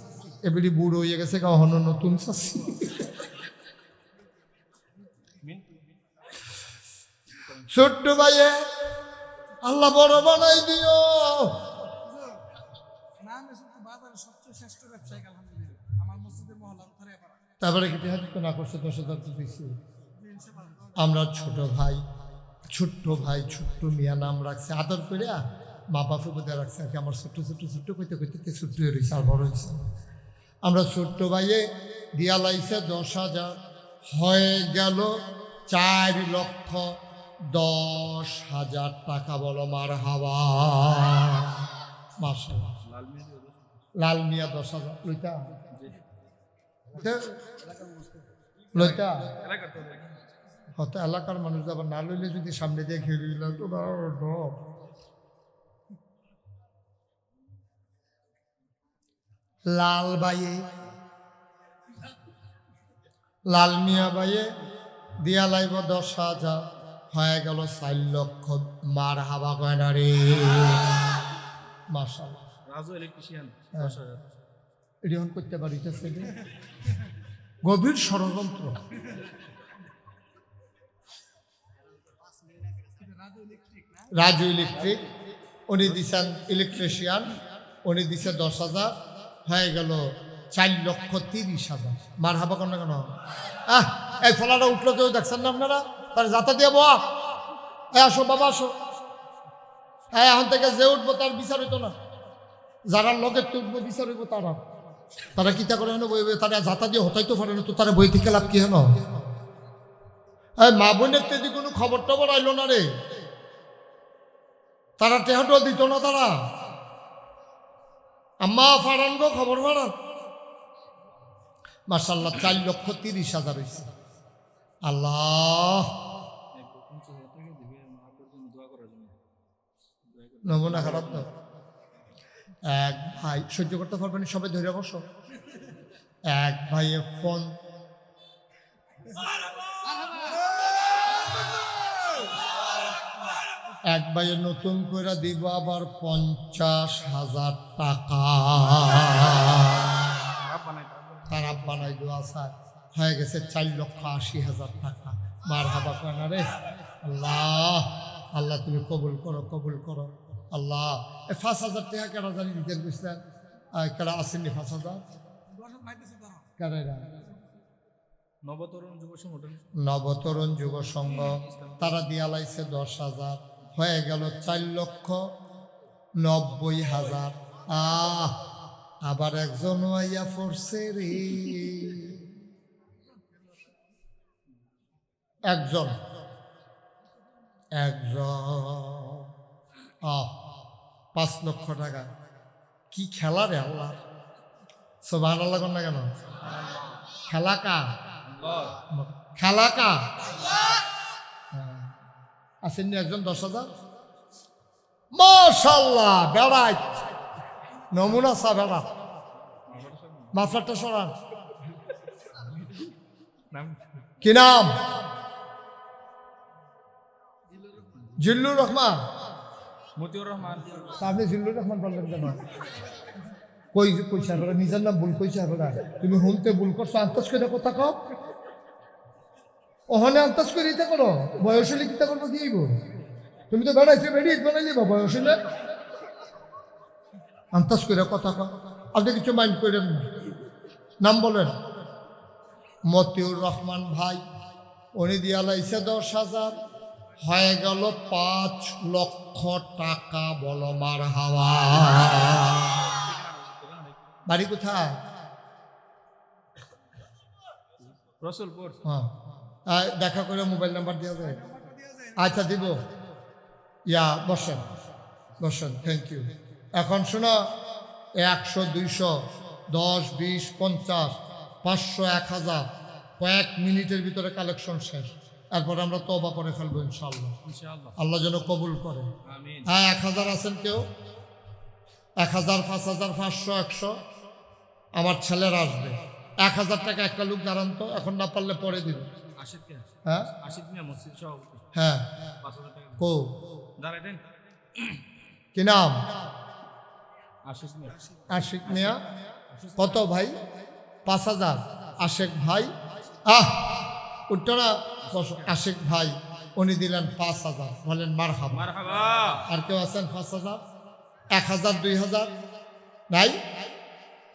এবারে বুড়ো হয়ে গেছে কখনো নতুন চাষি ছোট্ট ভাইয়ে আল্লাহ বড় বানাই দিও তারপরে কি না করছে 10,000 দিয়েছি আমরা ছোট ভাই ছোট্ট মিয়া নাম রাখছে আদর করে মা বাপে বোধহয় রাখছে আর কি আমার ছোট্ট কইতে ছোট্ট হয়ে রয়েছে আর বড় হয়েছে আমরা ছোট্ট ভাইয়ে দিয়া লাইছে 10,000 হয়ে গেল 4,10,000 টাকা বলো মার হাওয়া মাশাআল্লাহ লাল মিয়া 10,000 লইতা লইতা হয়তো এলাকার মানুষ আবার না লইলে যদি সামনে দিয়ে খেয়ে দিল তো লাল বাইয়ে লাল মিয়া বাইয়ে দিয়া লাইব 10,000 হয়ে গেল 4 লক্ষ মার হাওয়া গয়না রে মাশাআল্লাহ রাজু ইলেকট্রিশিয়ান 10,000 এডিহন করতে পারিতেছে গভীর ষড়যন্ত্র রাজু ইলেকট্রিক উনি দিচ্ছেন ইলেকট্রিশিয়ান উনি দিচ্ছে 10,000 হয়ে গেল 4,30,000 মার হাবা কেন কেন এই ফলাটা উঠলো কেউ দেখছেন না আপনারা তার যাতা দিয়ে বয়া আসো বাবা আসো এখন থেকে যে উঠবো তার বিচার হইতো না যারা লোকের তুলবো বিচার হইব তারা কিতা করে হেন বই তারা যাতা দিয়ে হতাইতে পারে না তো তারা বই থেকে লাভ কি হেন মা বোনের তেদি কোনো খবর টবর আইলো না রে তারা টেহাটো দিত না তারা আম্মা ফাড়ান গো খবর ফাড়ান মাশাআল্লাহ 4,30,000 হয়েছে আল্লাহ নমুনা খারাপ না এক ভাই সহ্য করতে পারবেন সবাই ধরে বসো এক ভাইয়ে ফোন এক ভাইয়ে নতুন করে দিব আবার 50,000 টাকা তারা বানাই দেওয়া স্যার হয়ে গেছে 4,80,000 টাকা মার হাবা কানা রে আল্লাহ আল্লাহ তুমি কবুল করো আল্লাহ 5,000 টাকা কেনা জানি দিতে বুঝলেন কেনা আসেননি 5,000 কেনা নবতরুণ যুব সংঘ তারা দিয়া লাইছে 10,000 হয়ে গেল 4,90,000 আবার একজন আইয়া পড়ছে রে একজন 5 লক্ষ টাকা কি খেলা রে আল্লাহ সুবহানাল্লাহ কোন না কেন খেলা কা আসেননি একজন 10,000 মাশাআল্লাহ বেড়াই নমুনা সা বেড়া মাফলারটা সরান কি নাম জিল্লুর রহমান মতিউর রহমান আপনি জিল্লুর রহমান বললেন কেন কইছা আপনারা নিজের নাম ভুল কইছা আপনারা তুমি হুমতে ভুল করছো আন্তাজ করে কথা কও ওখানে আন্তাজ করে ইতা করো বয়স হলে কিতা করবো দিয়েইব তুমি তো বেড়াইছো বেরিয়ে বানাইলি বাবা আসলে আন্তাজ করে কথা কন, আপনি কিছু মাইন্ড করেন না। নাম বলেন। মতিউর রহমান ভাই, উনি দিয়া লাইছে 10,000, হয়ে গেল 5 লক্ষ টাকা। বলো মার হাওয়া। বাড়ি কোথায়? রসুলপুর। হ্যাঁ, দেখা করে মোবাইল নাম্বার দেওয়া যায়? আচ্ছা দিব। ইয়া বসেন বসেন, থ্যাংক ইউ। এখন শোনো, 100, 200, 10, 20, 50, 500, 1000 কয়েক মিনিটের ভিতরে কালেকশন শেষ। এরপর আমরা তওবা করে ফেলবো ইনশাআল্লাহ। ইনশাআল্লাহ। আল্লাহ যেন কবুল করে। আমিন। হ্যাঁ, 1000 আছেন কেউ? 1000, 5000, 500, 100। আমার ছেলেরা আসবে। 1000 টাকা একটা লোক দাঁড়ান তো, এখন না পারলে পরে দিব। আশিক কে? হ্যাঁ আশিক মিয়া মসজিদ সভাপতি। হ্যাঁ, 5,000 টাকা। কো দাঁড়াইতেন। কি নাম? আশিক মিয়া। আশিক মিয়া। কত ভাই? 5000। আশিক ভাই, উঠতো না, বসো। আশিক ভাই উনি দিলেন 5000। বলেন মারহাবা। মারহাবা। আর কেউ আছেন 5000? 1000, 2000 নাই?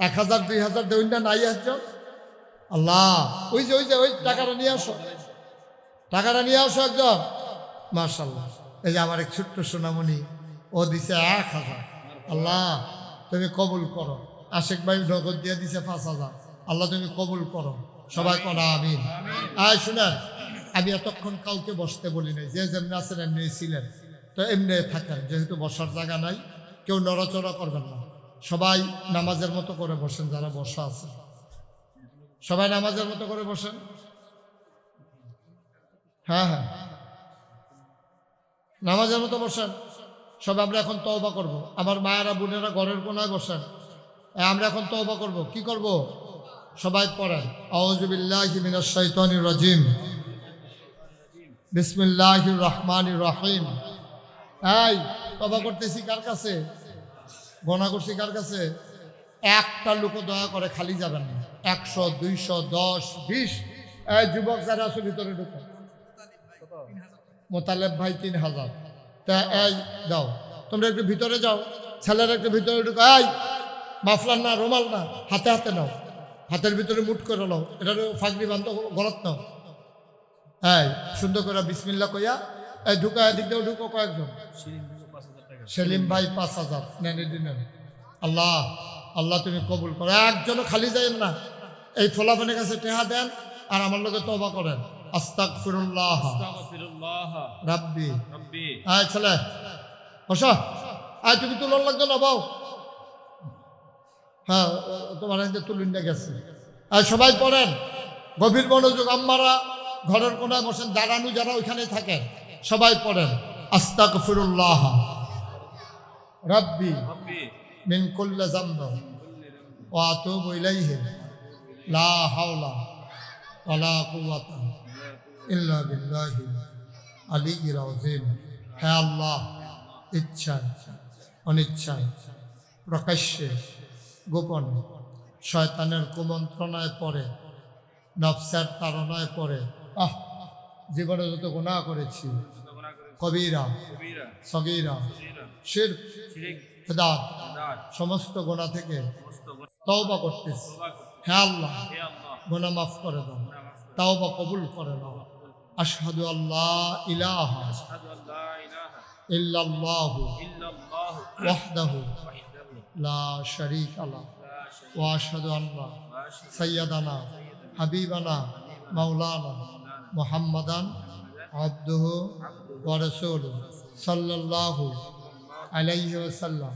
1000, 2000 দেউন না? নাই একজন? আল্লাহ, ওই যে ওই টাকাটা নিয়ে আসো, টাকাটা নিয়ে আসো একজন। মাশাআল্লাহ। এই যে আমার এক ছোট্ট সোনামণি, ও দিছে 1000। আল্লাহ তুমি কবুল করো। আশিক ভাই নগদ দিয়ে দিছে 5000। আল্লাহ তুমি কবুল করো। সবাই কোন আমিন। শুনেন, আমি এতক্ষণ কাউকে বসতে বলি নাই, যে যেমনি আছেন এমনি ছিলেন, তো এমনি থাকেন। যেহেতু বসার জায়গা নাই, কেউ নড়াচড়া করবেন না। সবাই নামাজের মতো করে বসেন। যারা বসা আছে সবাই নামাজের মতো করে বসেন। হ্যাঁ হ্যাঁ, নামাজের মতো বসেন সবাই। আমরা এখন তওবা করব। আমার মায়েরা বোনেরা ঘরের কোনায় বসেন। আমরা এখন তওবা করব। কি করব? সবাই পড়েন, আউযু বিল্লাহি মিনাশ শাইতানির রাজিম, বিসমিল্লাহির রহমানির রহিম। এই তওবা করতেছি কার কাছে? গোনা করছি কার কাছে? একটা লোক দয়া করে খালি যাবেন না। 100, 200, 10, 20। এই যুবক যারা আছে ভিতরে ঢুকো। মোতালেব ভাই 3000। তা এই দাও, তোমরা একটু ভিতরে যাও। ছেলেরা একটু ভিতরে ঢুকো। এই মাফলার না, রুমাল না, হাতে হাতে নাও। হাতের ভিতরে মুঠ করে নাও। এটা ফাগড়ি বান্ধব গলত নাও। এই সুন্দর করে বিসমিল্লাহ কইয়া এই ঢুকা। এদিক দিয়েও ঢুকো কয়েকজন। সেলিম ভাই 5000 নেন। দিনেন। আল্লাহ আল্লাহ তুমি কবুল করো। একজনও খালি যায় না। এই ফলাফানের কাছে টেহা দেন আর আমার লোকে তওবা করেন। আস্তাগফিরুল্লাহ রাব্বি। আয় ছেলে বসো। আয় তুমি তুলন লাগতো না বাও। হ্যাঁ, তোমার হাতে তুলুন না গেছে। আর সবাই পড়েন, গভীর মনোযোগ। আম্মারা ঘরের কোনায় বসেন, দাঁড়ানো যারা ওইখানে থাকেন সবাই পড়েন। আস্তাগফিরুল্লাহ রাব্বি মিন কুল্লি যামবিন ওয়া আতুবু ইলাইহি লা হাওলা ওয়ালা কুওয়াতা ইল্লা বিল্লাহিল আলিয়্যিল আযীম। হে আল্লাহ, ইচ্ছায় অনিচ্ছায়, প্রকাশ্যে গোপনে, শয়তানের কুমন্ত্রণায় পড়ে, নফসের তাড়নায় পড়ে জীবনে যত গুনাহ করেছি, কবিরা সগীরা শিরক বিদআত সমস্ত গুনাহ থেকে তওবা করতেছি। হে আল্লাহ, গুনাহ মাফ করে দাও, তওবা কবুল করে নাও। আশহাদু আল্লা ইলাহা ইল্লাল্লাহু ওয়াহদাহু লা শারীকা লাহু ওয়া আশহাদু আন্না সাইয়্যিদানা হাবিবানা মাওলানা মুহাম্মাদান আবদুহু ওয়া রাসূলুহু সাল্লাল্লাহু আলাইহি ওয়াসাল্লাম।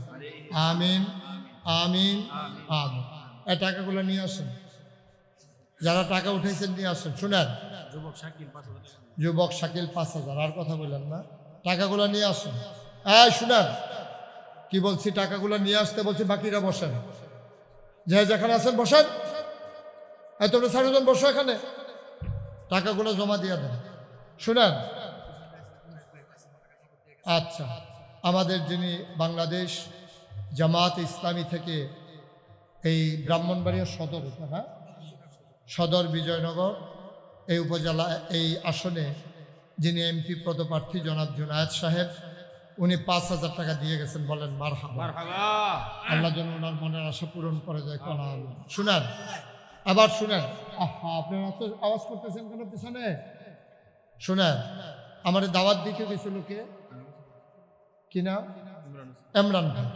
আমিন আমিন আমিন। এই টাকাগুলো নিয়ে আসেন। যারা টাকা উঠাইছেন নিয়ে আসেন। শুনেন, যুবক শাকিল 5000। আর কথা বললেন না, টাকাগুলো নিয়ে আসেন। শুনেন কি বলছি, টাকাগুলো নিয়ে আসতে বলছি। বাকিরা বসেন, যে যেখানে আছেন বসেন। তোমরা 4 জন বসো এখানে, টাকাগুলো জমা দিয়ে দেন। শুনেন, আচ্ছা, আমাদের যিনি বাংলাদেশ জামাত ইসলামী থেকে এই ব্রাহ্মণবাড়িয়া সদর, হ্যাঁ সদর বিজয়নগর এই উপজেলা এই আসনে যিনি এমপি পদপ্রার্থী জনাব জুনায়েদ সাহেব, উনি 5,000 টাকা দিয়ে গেছেন, বলেন মারহাবা। মারহাবা। আল্লাহ যেন ওনার মনের আশা পূরণ করে যায়। শুনেন, আবার শুনেন। আহা, আপনারা তো আওয়াজ করতেছেন কেন পিছনে? শুনেন, আমার দাওয়াত দিতে গেছিল কে, কি নাম? ইমরান ভাই।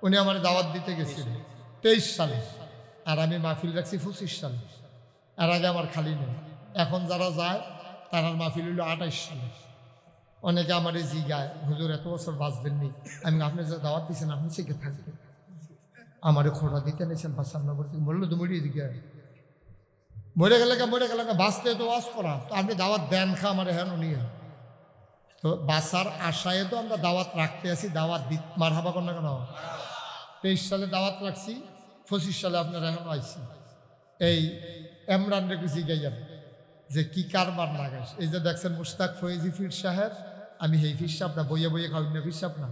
উনি আমার দাওয়াত দিতে গেছিল 23 সালে, আর আমি মাহফিল রাখছি 25 সালে। এর আগে আমার খালি নেই। এখন যারা যায় তার মাহফিল হইল 28 সালে। অনেকে আমার এই জিগায়, হুজুর এত বছর বাঁচবেননি। আমি আপনি যে দাওয়াত দিচ্ছেন আপনি শিখে থাকবেন, আমারে খোঁড়া দিতে নিয়েছেন বাচ্চানগর থেকে, বললো তো মরিয়ে দিকে মরে গেলে বাঁচতে তো ওয়াজ করা, তো আপনি দাওয়াত দেন খা আমার হেন নিয়ে। তো বাসার আশায় তো আমরা দাওয়াত রাখতে আছি, দাওয়াত মারহাবা কর না কেন? 23 সালে দাওয়াত রাখছি, 25 সালে আপনারা এখন আইসি। এই এমরান রে কিছু গাইয়ান যে কি কারবার না গাইস। এই যে দেখছেন মুশতাক ফয়েজি ফির সাহেব, আমি হেই ফির সাহেব না, বইয়ে বইয়ে খাওয়াই না ফির সাহেব না,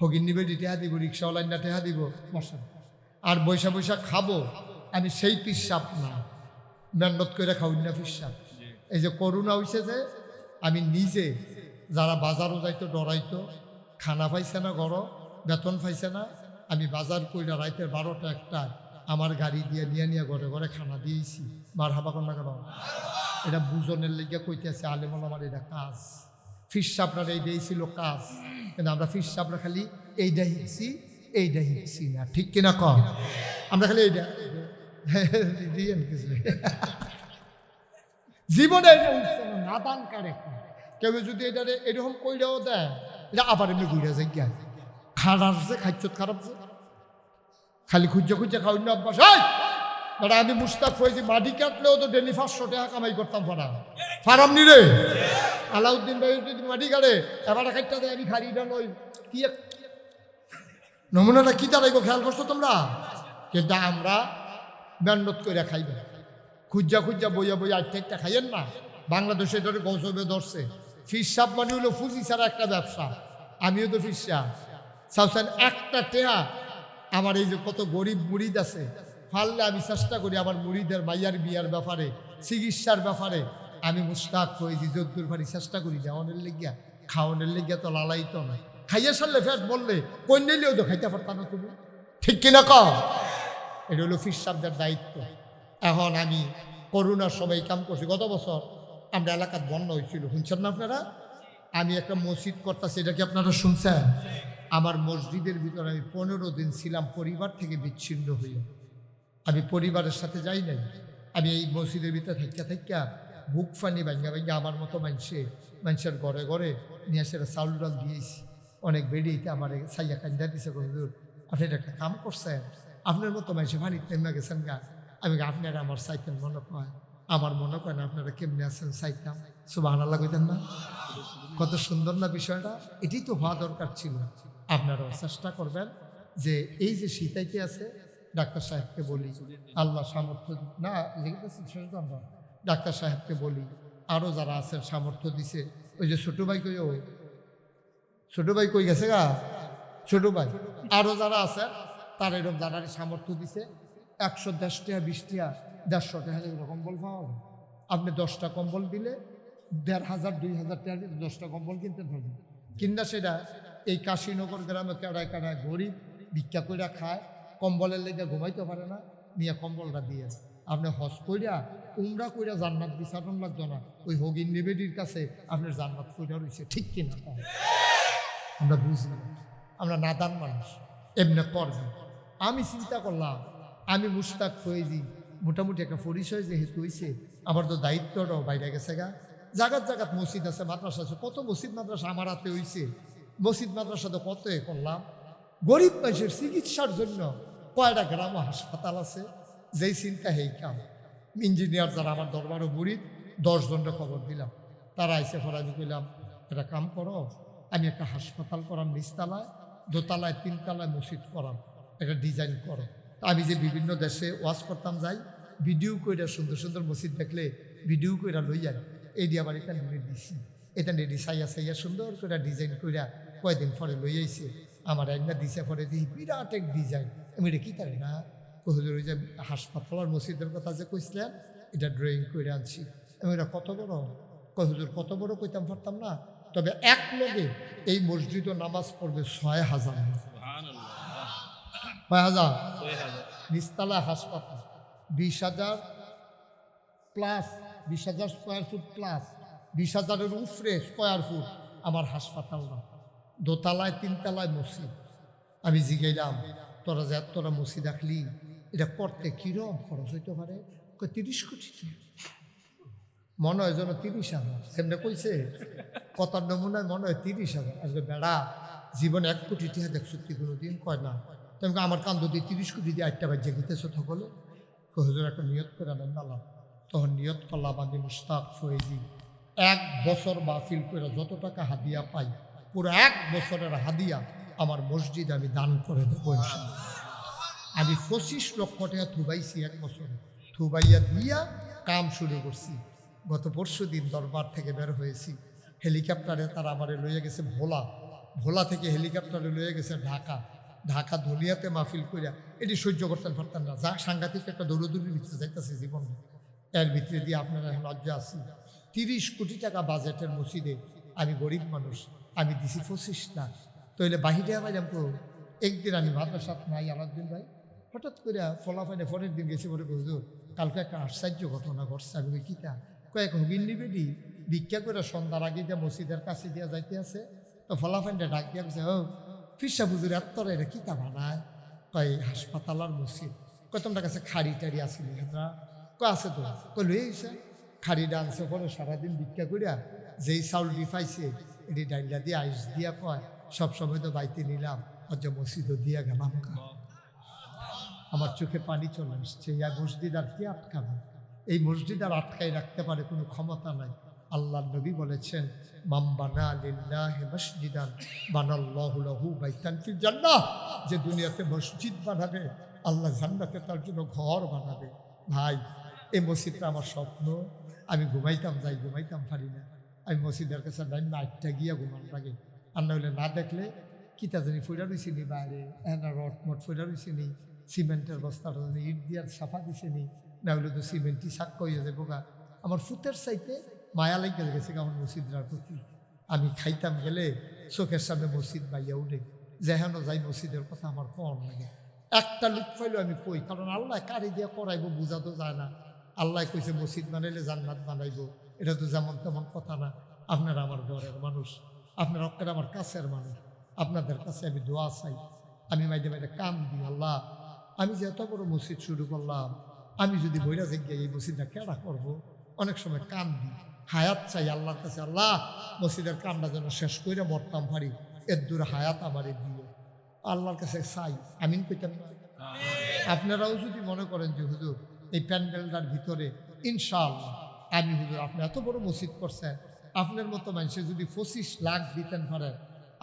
হগিন নিবে টেহা দিব, রিক্সাওয়ালাই না টেহা দিব বসেন, আর বৈশা বৈশা খাবো, আমি সেই ফির সাহেব না, মেহনত করে খাওয়াই না ফির সাহেব। এই যে করোনা হয়েছে যে আমি নিজে, যারা বাজারও যাইতো ডরাইতো, খানা পাইছে না, ঘর বেতন পাইছে না, আমি বাজার কইরা রাইতের 12টা 1টা আমার গাড়ি দিয়ে নিয়ে ঘরে ঘরে খানা দিয়েছি। মারহাবা কর না কেন? এটা বুঝনের লেগে কইতেছে আলেমল, আমার এটা কাজ। ফির সাপড়ার এইটাই ছিল কাজ, কিন্তু আমরা ফির সাপড়া খালি এইটা শিখছি, এইটা শিখছি না, ঠিক কিনা কম? আমরা খালি এইটা দিয়েন কিছু জীবনে এটা উঠছে না, নাদান কারে কেউ যদি এটা এরকম কইরাও দেয়, এটা আবার এমনি ঘুরে যায় গিয়া খারাপ যে খাইছ খারাপ যে খালি খুঁজে খুঁজে খাওয়াই না অভ্যাস। দাদা আমি মুশতাক ফয়েজি মাটি কাটলেও তো ডেলি 500 টাকা কামাই করতাম ফারাম নি রে। আলাউদ্দিন ভাই যদি মাটি কাটে এবার খাইটা দেয়, আমি খালি এটা নই কি নমুনাটা কি দাঁড়াইব, খেয়াল করছো তোমরা? কিন্তু আমরা মেহনত করে খাইবে, খুঁজা খুঁজা বইয়া বইয়া 8টা খাইয়েন না। বাংলাদেশে এটা গজবে ধরছে। ফির সাপ মানে হলো ফুজি ছাড়া একটা ব্যবসা। আমিও তো ফির সাপ চাওছেন একটা টেহা। আমার এই যে কত গরিব মুরিদ আছে, পারলে আমি চেষ্টা করি আমার মুরিদের মাইয়ার বিয়ার ব্যাপারে, চিকিৎসার ব্যাপারে আমি মুশতাক ফয়েজি যদ্দুর পারি চেষ্টা করি দেওয়ানের লেগিয়া, খাওয়ানোর লেগিয়া তো লালাই তো না। খাইয়ে সারলে ফেট বললে কই নিলেও তো খাইতে পারতাম না তুমি, ঠিক কিনা কও? এটা হলো ফির সাপদের দায়িত্ব। এখন আমি করোনার সময় কাম করছি। গত বছর আমরা এলাকার বন্যা হয়েছিল, শুনছেন না আপনারা? আমি একটা মসজিদ করতেছি, এটা কি আপনারা শুনছেন? আমার মসজিদের ভিতরে আমি 15 দিন ছিলাম পরিবার থেকে বিচ্ছিন্ন হইয়া। আমি পরিবারের সাথে যাই নাই, আমি এই মসজিদের ভিতরে থাকা বুক ফানি ভাঙ্গা ভাঙ্গা আমার মতো মানুষের ঘরে ঘরে নিয়ে সেটা চাউল ডাল দিয়েছি। অনেক বেরিয়েতে আমার সাইয়া কান্দা দিছে, হুজুর আপনি এটা একটা কাম করছেন, আপনার মতো মানুষের পানিতে নেমে গেছেন গা। আমি আপনারা আমার সাইকেল মনে কয়, আমার মনে কয় না আপনারা কেমনি আছেন সাইতাম। সুবহানাল্লাহ কইতেন না? কত সুন্দর না বিষয়টা? এটাই তো হওয়া দরকার ছিল। আপনারাও চেষ্টা করবেন যে এই যে শীতাইতে আছে, ডাক্তার সাহেবকে বলি আল্লাহ সামর্থ্য না, আমরা ডাক্তার সাহেবকে বলি, আরও যারা আছেন সামর্থ্য দিছে। ওই যে ছোটো ভাই কই গেছে গা, ছোটো ভাই আরও যারা আছে তারা এরকম যারা সামর্থ্য দিছে 110 টাকা 20 টাকা 150 টাকা কম্বল পাওয়া হবে। আপনি 10টা কম্বল দিলে 1500 2000 টাকা দিয়ে 10টা কম্বল কিনতে পারবেন। কিনা সেটা এই কাশীনগর গ্রামে কেড়ায় কেড়ায় গরিব ভিক্ষা কইরা খায়, কম্বলের লেগে ঘুমাইতে পারে না, নিয়ে কম্বলটা দিয়ে আপনি হজ কইরা উমরা কইরা জান্নাত বিচারণ লাগতো না, ওই হগিন নিবেদির কাছে আপনার জান্নাত কইরা রয়েছে, ঠিক কিনা? আমরা বুঝি না, আমরা নাদান মানুষ, এমনি করবেন। আমি চিন্তা করলাম আমি মুশতাক ফয়েজি মোটামুটি একটা পরিচয় যেহেতু হয়েছে, আমার তো দায়িত্বটাও বাইরে গেছে গা। জাগাত জাগাত মসজিদ আছে, মাদ্রাসা আছে, কত মসজিদ মাদ্রাসা আমার হাতে হয়েছে। মসজিদ মাদ্রাসা তো কত করলাম, গরিব মানুষের চিকিৎসার জন্য কয়টা গ্রাম হাসপাতাল আছে, যেই চিন্তা হেই কাম। ইঞ্জিনিয়ার যারা আমার দরবারও বুড়ি 10 জনটা খবর দিলাম, তারা আইসে পর আমি কইলাম একটা কাম করো, আমি একটা হাসপাতাল করাম, নিচতলায় 2তলায় 3তলায় মসজিদ করাম, একটা ডিজাইন করো। আমি যে বিভিন্ন দেশে ওয়াজ করতাম যাই, ভিডিও কইরা সুন্দর সুন্দর মসজিদ দেখলে ভিডিও কইরা লই যাই, এই দিয়ে আবার এটা নিয়ে দিছি, এটা নিয়ে সাইয়া সুন্দর করে ডিজাইন কইরা কয়দিন পরে লই আইছে আমার একটা দিছে, পরে দিই বিরাট এক ডিজাইন। আমি এটা কি তাই না হুজুর, ওই যে হাসপাতাল আর মসজিদের কথা যে কইছিলেন এটা ড্রয়িং করে আনছি। আমি এটা কত বড় হুজুর, কত বড় কইতাম পারতাম না, তবে এক লগে এই মসজিদও নামাজ পড়বে 6,000। সুবহানাল্লাহ। 6,000 6,000 নিস্তালা হাসপাতাল 20,000 প্লাস, 20,000 স্কোয়ার ফুট প্লাস, 20,000-এর উপরে স্কোয়ার ফুট আমার হাসপাতাল না। দোতলায় 3তলায় মসজিদ। আমি জিগাইলাম তোরা মসজিদ দেখলি এটা করতে কিরম খরচ হইতে পারে? 30 কোটি টাকা। মনে হয় যেন 30,000 সেমনে কইছে, কত নমুনায় মনে হয় 30,000। আসলে বেড়া জীবনে 1 কোটি টাকা দেখছো তুই কোনোদিন? কয় না। তেমন আমার কান্দ দিয়ে 30 কোটি দিয়ে 8টা বাজ্যে গিতেছো সকলে। হুজুর একটা নিয়ত করে নেন আল্লাহ। তখন নিয়ত করলাম আমি মুশতাক ফয়েজি 1 বছর মাহফিল করে যত টাকা হাদিয়া পাই পুরো 1 বছরের হাদিয়া আমার মসজিদ আমি দান করে দেবো ইনশাআল্লাহ। আমি 25 লক্ষ টাকা থুবাইছি 1 বছরে। থুবাইয়া দিয়া কাম শুরু করছি। গত পরশু দিন দরবার থেকে বের হয়েছি, হেলিকপ্টারে তারা আমারে লইয়া গেছে ভোলা থেকে হেলিকপ্টারে লইয়া গেছে ঢাকা ধুলিয়াতে মাহফিল করিয়া এটি সহ্য করতেন পারতেন না। যা সাংঘাতিক একটা দৌড়দৌড়ির ভিতরে যাইতেছে জীবন, এর ভিতরে দিয়ে আপনারা এখন লজ্জা আছি। 30 কোটি টাকা বাজেটের মসজিদে আমি গরিব মানুষ, আমি দিছি 25 লাখ। তাইলে বাহিরে আমার একদিন আমি মাদ্রাসাত নাই আলাদিন ভাই, হঠাৎ করে ফলাফাইনে পরের দিন গেছি বলে হুজুর কালকে একটা আশ্চর্য ঘটনা ঘটছে। আমি কিতা? কয়েক হবিন নিবেদি ভিক্ষা করে সন্ধ্যার আগে যে মসজিদের কাছে দিয়া যাইতে আছে, তো ফলাফাইনটা ডাক দিয়া গেছে, ও ফিরসা হুজুর এত্তর এটা কিতা বানায়? কয় হাসপাতাল আর মসজিদ। কয় তোমরা কাছে খাড়ি টাড়ি আসিল? কয় আছে তো। কয় লই আইসে খাড়ি ডানছে পরে সারাদিন ভিক্ষা করিয়া যেই চাউল দি পাইছে এটি ডাইলা দিয়ে আইস দিয়া কয় সবসময় তো বাইতে নিলাম আর যে মসজিদও দিয়া গেলাম। আমার চোখে পানি চলে আসছে। ইয়া মসজিদ আর কি আটকাবে? এই মসজিদ আর আটকাই রাখতে পারে কোনো ক্ষমতা নাই। আল্লাহ নবী বলেছেন মাম বানা লিল্লাহি মসজিদান বানাল্লাহু লাহু বাইতান ফিল জান্নাহ। যে দুনিয়াতে মসজিদ বানাবে আল্লাহ জান্নাতে তার জন্য ঘর বানাবে। ভাই এই মসজিদটা আমার স্বপ্ন। আমি ঘুমাইতাম পারি না। আমি মসজিদের কাছে নাইটটা গিয়া ঘুমান লাগে। আর না হইলে না দেখলে কিতা জানি ফইরা রইছি নি বাইরে, এনা রড মট ফইরা রইছি নি, সিমেন্টের বস্তাটা জানি ইট দিয়ার সাফা দিছে নি, না হইলে তো সিমেন্টই সাক্ষ্য হয়ে যাবো গা। আমার ফুতের চাইতে মায়া লেগে গেছে আমার মসজিদটার প্রতি। আমি খাইতাম গেলে চোখের সামনে মসজিদ বাইয়া উঠে, যেহেন যাই মসজিদের কথা আমার কম লাগে। একটা লুক পাইলেও আমি কই, কারণ আল্লাহ কারি দিয়া করাইবো বোঝা তো যায় না। আল্লাহ কইছে মসজিদ বানাইলে জান্নাত বানাইবো, এটা তো যেমন তেমন কথা না। আপনারা আমার ঘরের মানুষ, আপনারা অক্ষরে আমার কাছের মানুষ। আপনাদের কাছে আমি দোয়া চাই। আমি মাইদে মাইদে কাম দিই, আল্লাহ আমি যে এত বড় মসজিদ শুরু করলাম, আমি যদি বইরা গিয়ে এই মসজিদটা কেডা করবো? অনেক সময় কাম দিই, হায়াত চাই আল্লাহর কাছে। আল্লাহ মসজিদের কামটা যেন শেষ করে মরতাম পারি, এর দূর হায়াত আমারে দিয়ে আল্লাহর কাছে চাই। আমিন কইতাম না? আপনারাও যদি মনে করেন যে হুজুর এই প্যান্ডেলটার ভিতরে ইনশাআল্লাহ আমি হুজুর আপনি এত বড় মসজিদ করছেন, আপনার মতো মানুষে যদি 25 লাখ দিতেন পারেন,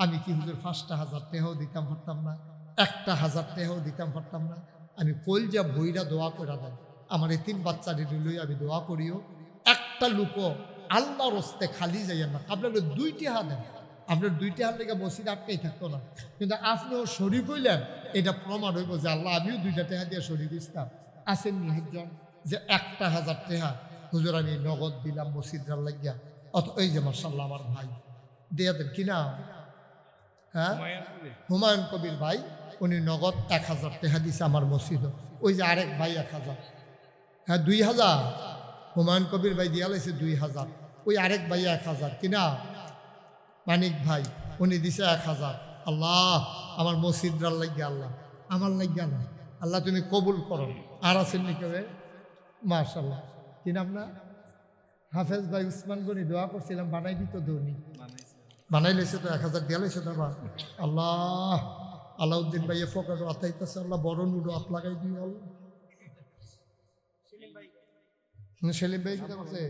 আমি কি হুজুর 5,000 টাকাও দিতাম পারতাম না? 1,000 টাকাও দিতাম পারতাম না? আমি কলজা বইরা দোয়া করে দেন আমার এই 3 বাচ্চার লই আমি দোয়া করিও একটা লুকো আল্লাহর হস্তে খালি যাইয়েন না। আপনার 2টি হাত দেন, আপনার 2টি হাত লেগে মসজিদ আটকেই থাকতো না। কিন্তু আপনিও শরীক হইলেন, এটা প্রমাণ হইব যে আল্লাহ আমিও 2টা টাকা দিয়ে শরীক ইসলাম। আসেননি একজন যে 1,000 টাকা হুজুর আমি নগদ দিলাম মসজিদটার লাগিয়া, অত এই যে মাশাআল্লাহ আমার ভাই দিয়ে দেন কিনা, হ্যাঁ হুমায়ুন কবির ভাই, উনি নগদ 1,000 টাকা দিছে আমার মসজিদ। ওই যে আরেক ভাই 1,000, হ্যাঁ 2,000 হুমায়ুন কবির ভাই দিয়া লাইছে 2,000। ওই আরেক ভাই 1,000 কিনা মানিক ভাই, উনি দিছে 1,000। আল্লাহ আমার মসজিদটার লাগিয়া, আল্লাহ আমার লাগিয়া না, আল্লাহ তুমি কবুল করো। আর আছেন নি কেউ? মাশাআল্লাহ কি নাম না হাফেজ ভাই উসমান গনি দোয়া করছিলাম বানাই দিত ধনী, বানাই লেছে তো 1,000 দিয়া লাইছে তো আবার। আল্লাহ আলাউদ্দিন ভাইয়ে ফোকাটো আতাইতেছে, আল্লাহ বড় নুডো আপ লাগাই দিও। সেলিম ভাই কিনা করছে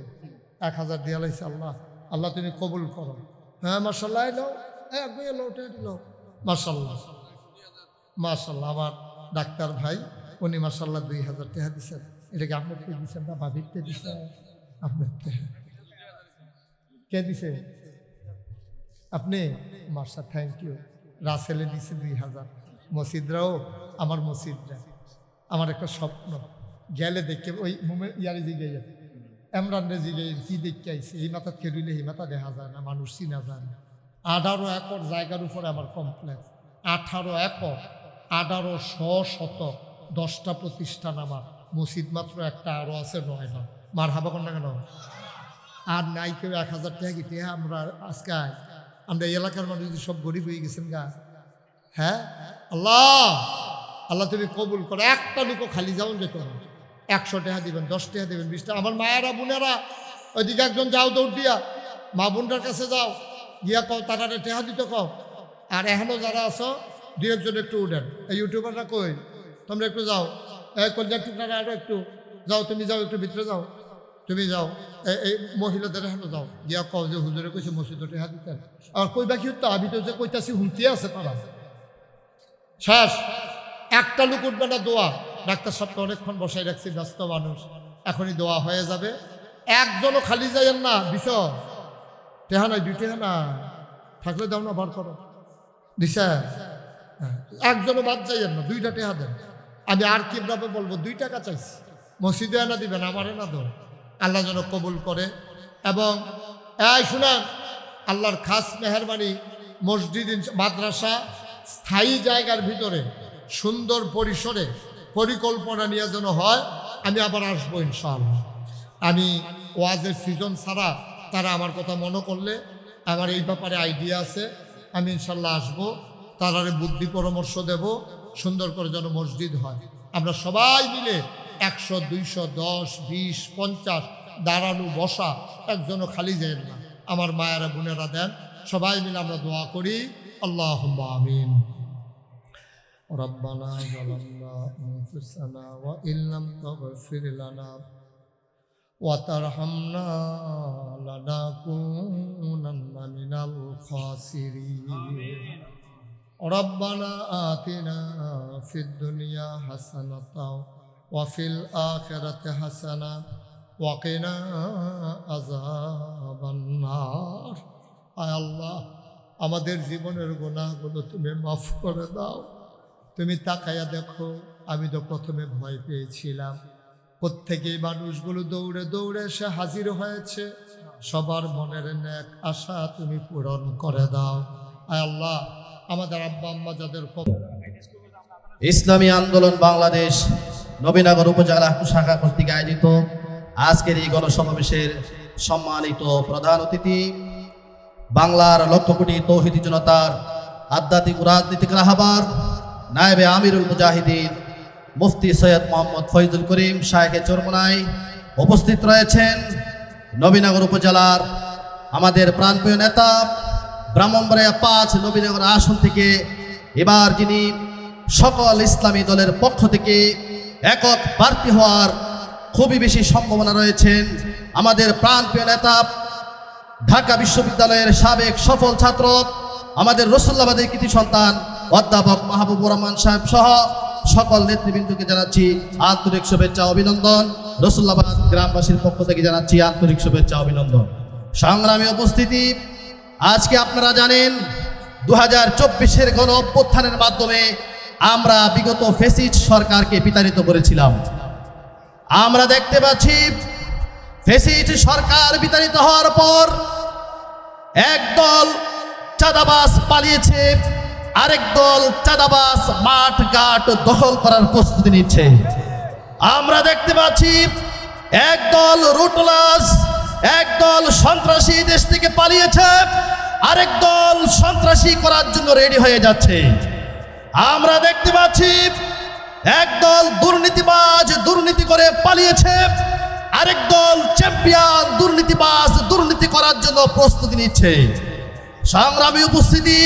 1,000 দিয়া লাইছে। আল্লাহ আল্লাহ তুমি কবুল করো। হ্যাঁ মাশাআল্লাহ এলো এলো ওটা এলো মাশাআল্লাহ মাশাআল্লাহ। আমার ডাক্তার ভাই উনি মাশাআল্লাহ 2,000 টাকা দিচ্ছেন। এটাকে আপনার কে দিচ্ছেন না ভাবিতে দিচ্ছেন? আপনার কে দিছে? আপনি? মাশা থ্যাংক ইউ। রাসেলে দিছে 2,000। মসজিদরাও আমার মসজিদরা আমার একটা স্বপ্ন, গেলে দেখে ওই ইয়ারে যে গিয়ে এমরান রেজিলে কি দেখতে আইছে এই মাথা খেলিলে এই মাথা দেখা যায় না, মানুষ চিনা যায় না। 18 একর জায়গার উপরে আমার কমপ্লেক্স, 18 একর, 1800 শতক, 10টা প্রতিষ্ঠান আমার, মসজিদ মাত্র একটা, আরও আছে 9টা। মার হাবা কন্যা কেন? আর নাই কেউ 1000 টাকা কি টাকা আমরা আজকে আমরা এই এলাকার মানুষ সব গরিব হয়ে গেছেন গা। হ্যাঁ আল্লাহ, আল্লাহ তুমি কবুল করো। একটা লোকও খালি যাও যেত না। 100 টাকা দিবেন, 10 টাকা দিবেন, 20 টাকা। আমার মায়েরা বোনেরা ওইদিকে একজন যাও দৌড় দিয়া, মা বোনটার কাছে যাও, গিয়া কও তারা টেহা দিতে কও। আর এখনও যারা আছো 2-1 একটু উঠেন, এই ইউটিউবাররা কই তোমরা একটু যাও, এই কলজার টুকরা আরও একটু যাও, তুমি যাও একটু ভিতরে যাও, তুমি যাও, এই মহিলাদের এখনো যাও, গিয়া কও যে হুজুরে কইছে মসজিদে টেহা দিতেন। আর কই বাকি তো আমি তো যে কইতাছি হুমতি আছে তারা শেষ। একটা লোক উঠবে না দোয়া। ডাক্তার সাহেবকে অনেকক্ষণ বসাই রাখছি, ব্যস্ত মানুষ, এখনই দোয়া হয়ে যাবে। একজনও খালি যাইয়েন না, বিষয় টেহা নাই, 2 টাকা না থাকলে দাও না, বার করো দিশা। একজনও বাদ যাইয়েন না, 2টা টেহা দেন। আমি আর কিভাবে বলবো, 2 টাকা চাইছি, মসজিদে এনে দিবেন, আমারে না দেন। আল্লাহ যেন কবুল করে। এবং এই শুনেন, আল্লাহর খাস মেহরবানি, মসজিদ মাদ্রাসা স্থায়ী জায়গার ভিতরে সুন্দর পরিসরে পরিকল্পনা নিয়ে যেন হয়। আমি আবার আসবো ইনশাআল্লাহ। আমি ওয়াজের সিজন ছাড়া তারা আমার কথা মনে করলে, আমার এই ব্যাপারে আইডিয়া আছে, আমি ইনশাল্লাহ আসবো, তারারে বুদ্ধি পরামর্শ দেব, সুন্দর করে যেন মসজিদ হয়। আমরা সবাই মিলে 100, 200, 10, 20, 50 দাঁড়ানো বসা, একজনও খালি যায় না। আমার মায়েরা বোনেরা দেন, সবাই মিলে আমরা দোয়া করি। আল্লাহুম্মা আমিন। রব্বানা যালামনা আনফুসানা ওয়া ইল্লাম তাগফির লানা ওয়া তারহামনা লানাকুনান্না মিনাল খাসিরিন। রব্বানা আতিনা ফিদ দুনিয়া হাসানাতাও ওয়া ফিল আখিরাতি হাসানা ওয়া কিনা আযাবান নার। আয় আল্লাহ, আমাদের জীবনের গুনাহগুলো তুমি মাফ করে দাও। তুমি তাকায়া দেখো, আমি তো প্রথমে ভয় পেয়েছিলাম, প্রত্যেকেই মানুষগুলো দৌড়ে দৌড়ে এসে হাজির হয়েছে। সবার মনের নেক আশা তুমি পূরণ করে দাও। আয় আল্লাহ, আমাদের আব্বা আম্মা যাদের ইসলামী আন্দোলন বাংলাদেশ নবীনগর উপজেলা শাখা কর্তৃক আয়োজিত আজকের এই গণসমাবেশের সম্মানিত প্রধান অতিথি, বাংলার লক্ষ কোটি তৌহিদি জনতার আধ্যাত্মিক রাজনীতিক রাহবার নায়েবে আমিরুল মুজাহিদিন মুফতি সৈয়দ মোহাম্মদ ফয়জুল করিম শায়েখে চরমোনাই, উপস্থিত রয়েছেন নবীনগর উপজেলার আমাদের প্রাণপ্রিয় নেতা, ব্রাহ্মণবাড়িয়া 5 নবীনগর আসন থেকে এবার যিনি সকল ইসলামী দলের পক্ষ থেকে একক প্রার্থী হওয়ার খুবই বেশি সম্ভাবনা রয়েছেন, আমাদের প্রাণপ্রিয় নেতা, ঢাকা বিশ্ববিদ্যালয়ের সাবেক সফল ছাত্র, আমাদের রসুল্লাবাদের কৃতি সন্তান অধ্যাপক মাহবুবুর রহমান সাহেব সহ সকল নেতৃবৃন্দকে জানাচ্ছি আন্তরিক শুভেচ্ছা অভিনন্দন। রসুল্লাবাদ গ্রামবাসীর পক্ষ থেকে জানাচ্ছি আন্তরিক শুভেচ্ছা অভিনন্দন। সংগ্রামী উপস্থিতি, আজকে আপনারা জানেন 2024-এর গণ অভ্যুত্থানের মাধ্যমে আমরা বিগত ফ্যাসিস্ট সরকারকে বিতাড়িত করেছিলাম। আমরা দেখতে পাচ্ছি ফ্যাসিস্ট সরকার বিতাড়িত হওয়ার পর একদল চাঁদাবাজ পালিয়েছে, আরেক দল চাঁদাবাজ মাঠ ঘাট দখল করার প্রস্তুতি নিচ্ছে। আমরা দেখতে পাচ্ছি একদল রুটলাস, একদল সন্ত্রাসী দেশ থেকে পালিয়েছে, আরেক দল সন্ত্রাসী করার জন্য রেডি হয়ে যাচ্ছে। আমরা দেখতে পাচ্ছি একদল দুর্নীতিবাজ দুর্নীতি করে পালিয়েছে, আরেক দল চ্যাম্পিয়ন দুর্নীতিবাজ দুর্নীতি করার জন্য প্রস্তুতি নিচ্ছে। সংগ্রামী উপস্থিতি,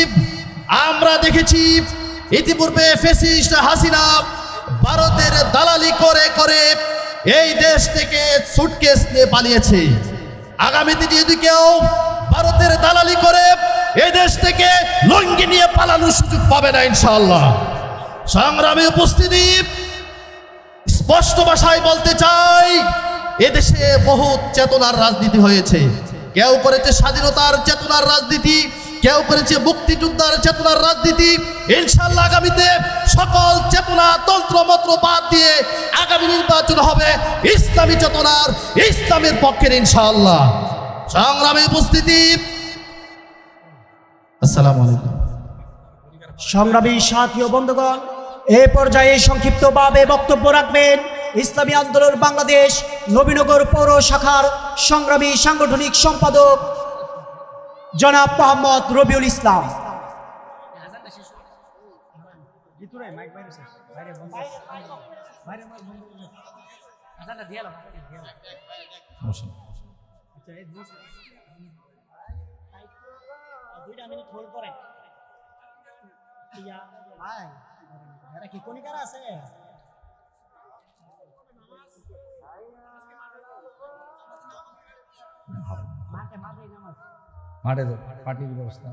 আমরা দেখেছি ইতিপূর্বে ফ্যাসিস্ট হাসিনা ভারতের দালালি করে করে এই দেশ থেকে সুটকেস নিয়ে পালিয়েছে। আগামীতে যদি কেউ ভারতের দালালি করে এই দেশ থেকে লুঙ্গি নিয়ে পালানোর সুযোগ পাবে না ইনশাআল্লাহ। সংগ্রামী উপস্থিতি, স্পষ্ট ভাষায় বলতে চাই, এদেশে বহু চেতনার রাজনীতি হয়েছে। কেউ করেছে স্বাধীনতার চেতনার রাজনীতি, কেউ করেছে মুক্তিযোদ্ধার চেতনার রাজনীতি। ইনশাআল্লাহ আগামীতে সকল চেতনা তন্ত্র মন্ত্র বাদ দিয়ে আগামী নির্বাচন হবে ইসলামী চেতনার, ইসলামের পক্ষের ইনশাআল্লাহ। সংগ্রামী উপস্থিতি, আসসালামু আলাইকুম। সংগ্রামী সাথী ও বন্ধুগণ, এ পর্যায়ে সংক্ষিপ্তভাবে বক্তব্য রাখবেন ইসলামী আন্দোলন বাংলাদেশ নবীনগর পৌর শাখার সংগ্রামী সাংগঠনিক সম্পাদক জনাব মোহাম্মদ রবিউল ইসলাম। মাঠে পার্টির ব্যবস্থা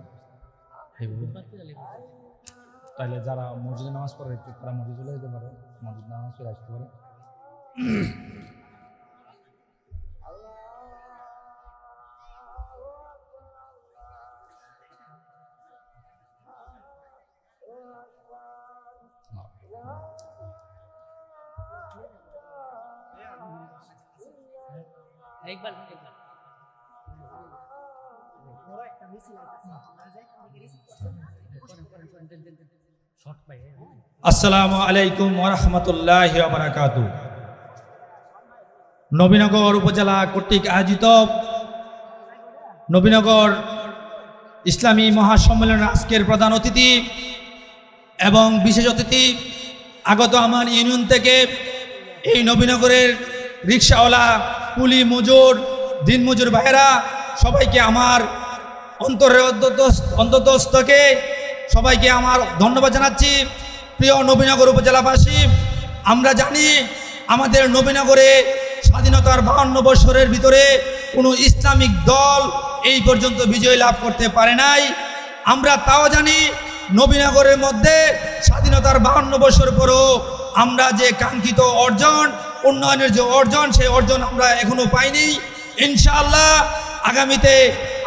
তাহলে যারা মসজিদে নামাজ পড়ে তারা মসজিদ চলে যেতে পারে, মসজিদ নামাজ পড়ে আসতে পারে। আসসালামু আলাইকুম ওয়া রাহমাতুল্লাহি ওয়া বারাকাতুহু। নবীনগর উপজেলা কর্তৃক আয়োজিত নবীনগর ইসলামী মহাসম্মেলনের আজকের প্রধান অতিথি এবং বিশেষ অতিথি আগত আমার ইউনিয়ন থেকে এই নবীনগরের রিক্সাওয়ালা, কুলি মজুর, দিনমজুর ভাইয়েরা, সবাইকে আমার অন্তরের অন্তঃস্থকে সবাইকে আমার ধন্যবাদ জানাচ্ছি। প্রিয় নবীনগর উপজেলাবাসী, আমরা জানি আমাদের নবীনগরে স্বাধীনতার 52 বছরের ভিতরে কোনো ইসলামিক দল এই পর্যন্ত বিজয় লাভ করতে পারে নাই। আমরা তাও জানি নবীনগরের মধ্যে স্বাধীনতার 52 বছর পরও আমরা যে কাঙ্ক্ষিত অর্জন, উন্নয়নের যে অর্জন, সেই অর্জন আমরা এখনো পাইনি। ইনশাআল্লাহ আগামীতে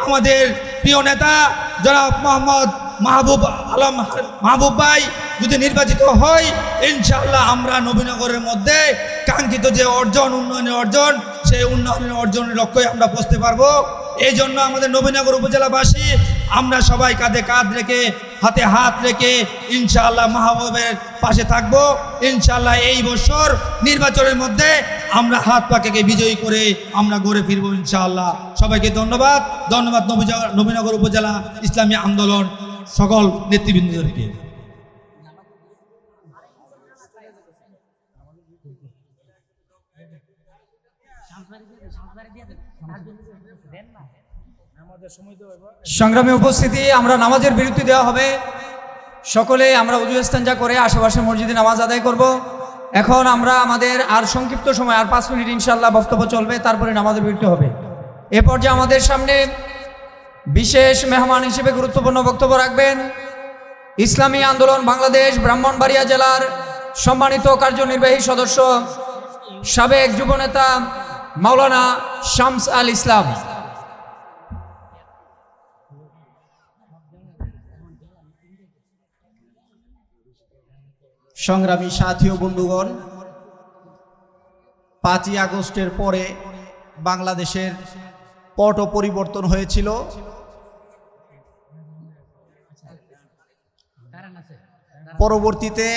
আমাদের প্রিয় নেতা জনাব মোহাম্মদ মাহবুব ভাই যদি নির্বাচিত হয়, ইনশাআল্লাহ আমরা নবীনগরের মধ্যে কাঙ্ক্ষিত যে অর্জন, উন্নয়নের অর্জন, সেই উন্নয়নের অর্জনের লক্ষ্যে আমরা পৌঁছতে পারবো। এই জন্য আমাদের নবীনগর উপজেলাবাসী আমরা সবাই কাঁধে কাঁধ রেখে, হাতে হাত রেখে ইনশাআল্লাহ মাহবুবের পাশে থাকবো। ইনশাআল্লাহ এই বছর নির্বাচনের মধ্যে আমরা হাত পাকে বিজয়ী করে আমরা গড়ে ফিরবো ইনশাআল্লাহ। সবাইকে ধন্যবাদ। নবীনগর উপজেলা ইসলামী আন্দোলন সকল নেতৃবৃন্দদেরকে। সংগ্রামী উপস্থিতি, আমরা নামাজের বিরতি দেওয়া হবে। সকলে আমরা উজু ইস্তেঞ্জা করে আশেপাশে মসজিদে নামাজ আদায় করব। এখন আমরা আমাদের আর সংক্ষিপ্ত সময়, আর 5 মিনিট ইনশাআল্লাহ বক্তব্য চলবে, তারপরে নামাজের বিরতি হবে। এ পর্যায়ে আমাদের সামনে বিশেষ মেহমান হিসেবে গুরুত্বপূর্ণ বক্তব্য রাখবেন ইসলামী আন্দোলন বাংলাদেশ ব্রাহ্মণবাড়িয়া জেলার সম্মানিত কার্যনির্বাহী সদস্য, সাবেক যুবনেতা মাওলানা শামস আল ইসলাম। সংগ্রামী সাথী ও বন্ধুগণ, 5ই আগস্টের পরে বাংলাদেশের পট পরিবর্তন হয়েছিল। পরবর্তীতে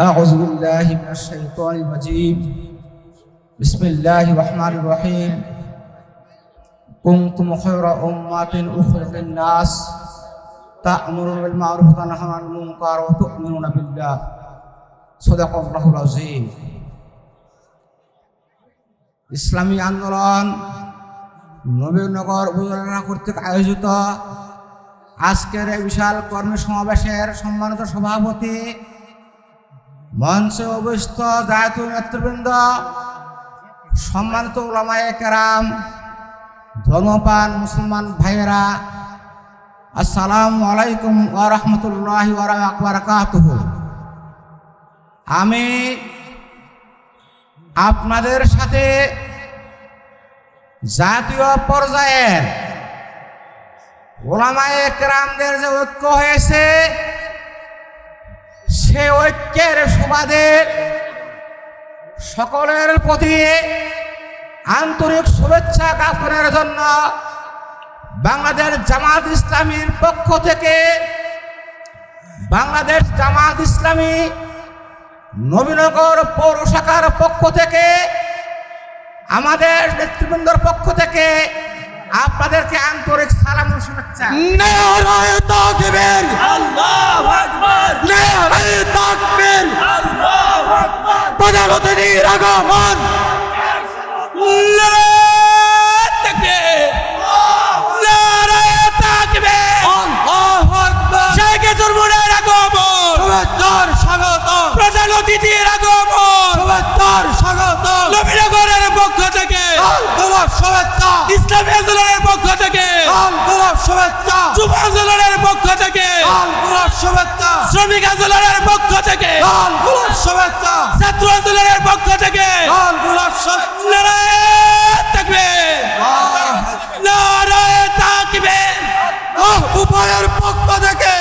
أعوذ بالله من الشيطان الرجيم بسم الله الرحمن الرحيم كنتم خير أمة أخرجت للناس تأمرون بالمعروف وتنهون عن المنكر وتؤمنون بالله صدق الله العظيم। ইসলামী আন্দোলন নবীনগর উপজেলা কর্তৃক আয়োজিত আজকের এই বিশাল কর্মী সমাবেশের সম্মানিত সভাপতি, মঞ্চে উপস্থিত জাতীয় নেতৃবৃন্দ, সম্মানিত উলামায়ে কেরাম, ধর্মপ্রাণ মুসলমান ভাইয়েরা, আসসালামু আলাইকুম ওয়া রাহমাতুল্লাহি ওয়া বারাকাতুহু। আমি আপনাদের সাথে জাতীয় পর্যায়ের ওলামায়ে কেরামদের যে ঐক্য হয়েছে, সে ঐক্যের সুবাদে সকলের প্রতি আন্তরিক শুভেচ্ছা জ্ঞাপনের জন্য বাংলাদেশ জামাত ইসলামীর পক্ষ থেকে, বাংলাদেশ জামাত ইসলামী নবীনগর পৌর শাখার পক্ষ থেকে, আমাদের নেতৃবৃন্দর পক্ষ থেকে আপনাদেরকে আন্তরিক সালাম ও শুভেচ্ছা। নারায়ে তাকবীর, আল্লাহু আকবার, নারায়ে তাকবীর, আল্লাহু আকবার। প্রধান অতিথির আগমন, নারায়ে তাকবীর, নারায়ে তাকবীর, আল্লাহু আকবার। শেখে চরমুনার আগমন, শুভেচ্ছার স্বাগত। প্রধান অতিথির আগমন, শুভেচ্ছার স্বাগত। নবীনগরের পক্ষ থেকে আন্তরিক শুভেচ্ছা। ইসলামী আন্দোলনের পক্ষ থেকে আন্তরিক শুভেচ্ছা। যুব আন্দোলনের পক্ষ থেকে আন্তরিক শুভেচ্ছা। শ্রমিক আন্দোলনের পক্ষ থেকে আন্তরিক শুভেচ্ছা। ছাত্র আন্দোলনের পক্ষ থেকে আন্তরিক শুভেচ্ছা। নারায়ে তাকবীর, নারায়ে তাকবীর। উভয়ের পক্ষ থেকে,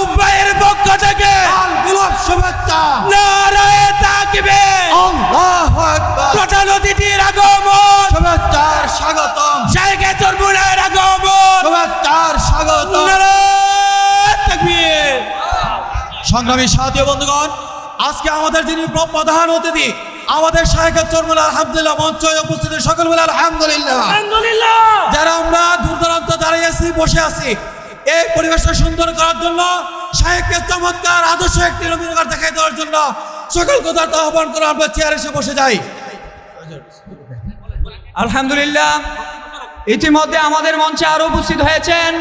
উভয়ের পক্ষ থেকে আন্তরিক শুভেচ্ছা। নারায়ে তাকবীর, আল্লাহু আকবার। প্রধান অতিথির আগমন, শুভেচ্ছার স্বাগতম। শেখে চরমুনার আগমন, শুভেচ্ছার স্বাগতম। নারায়ে তাকবীর। সংগ্রামী সাথী বন্ধুগণ, আজকে আমাদের যিনি প্রধান অতিথি, আমাদের শেখে চরমুনা আলহামদুলিল্লাহ মঞ্চে উপস্থিত সকল বলে আলহামদুলিল্লাহ, আলহামদুলিল্লাহ। যারা আমরা দূর দূরান্ত দাঁড়িয়ে আছি, বসে আছি, এই পরিবেশটা সুন্দর করার জন্য, শেখকে চমৎকার আদর্শ একটি নবীনগর দেখাই দেওয়ার জন্য সকল কথা আহ্বান করে আমরা চেয়ারে এসে বসে যাই। আলহামদুলিল্লাহ। ইতিমধ্যে আমাদের মঞ্চে আরো উপস্থিত হয়েছেন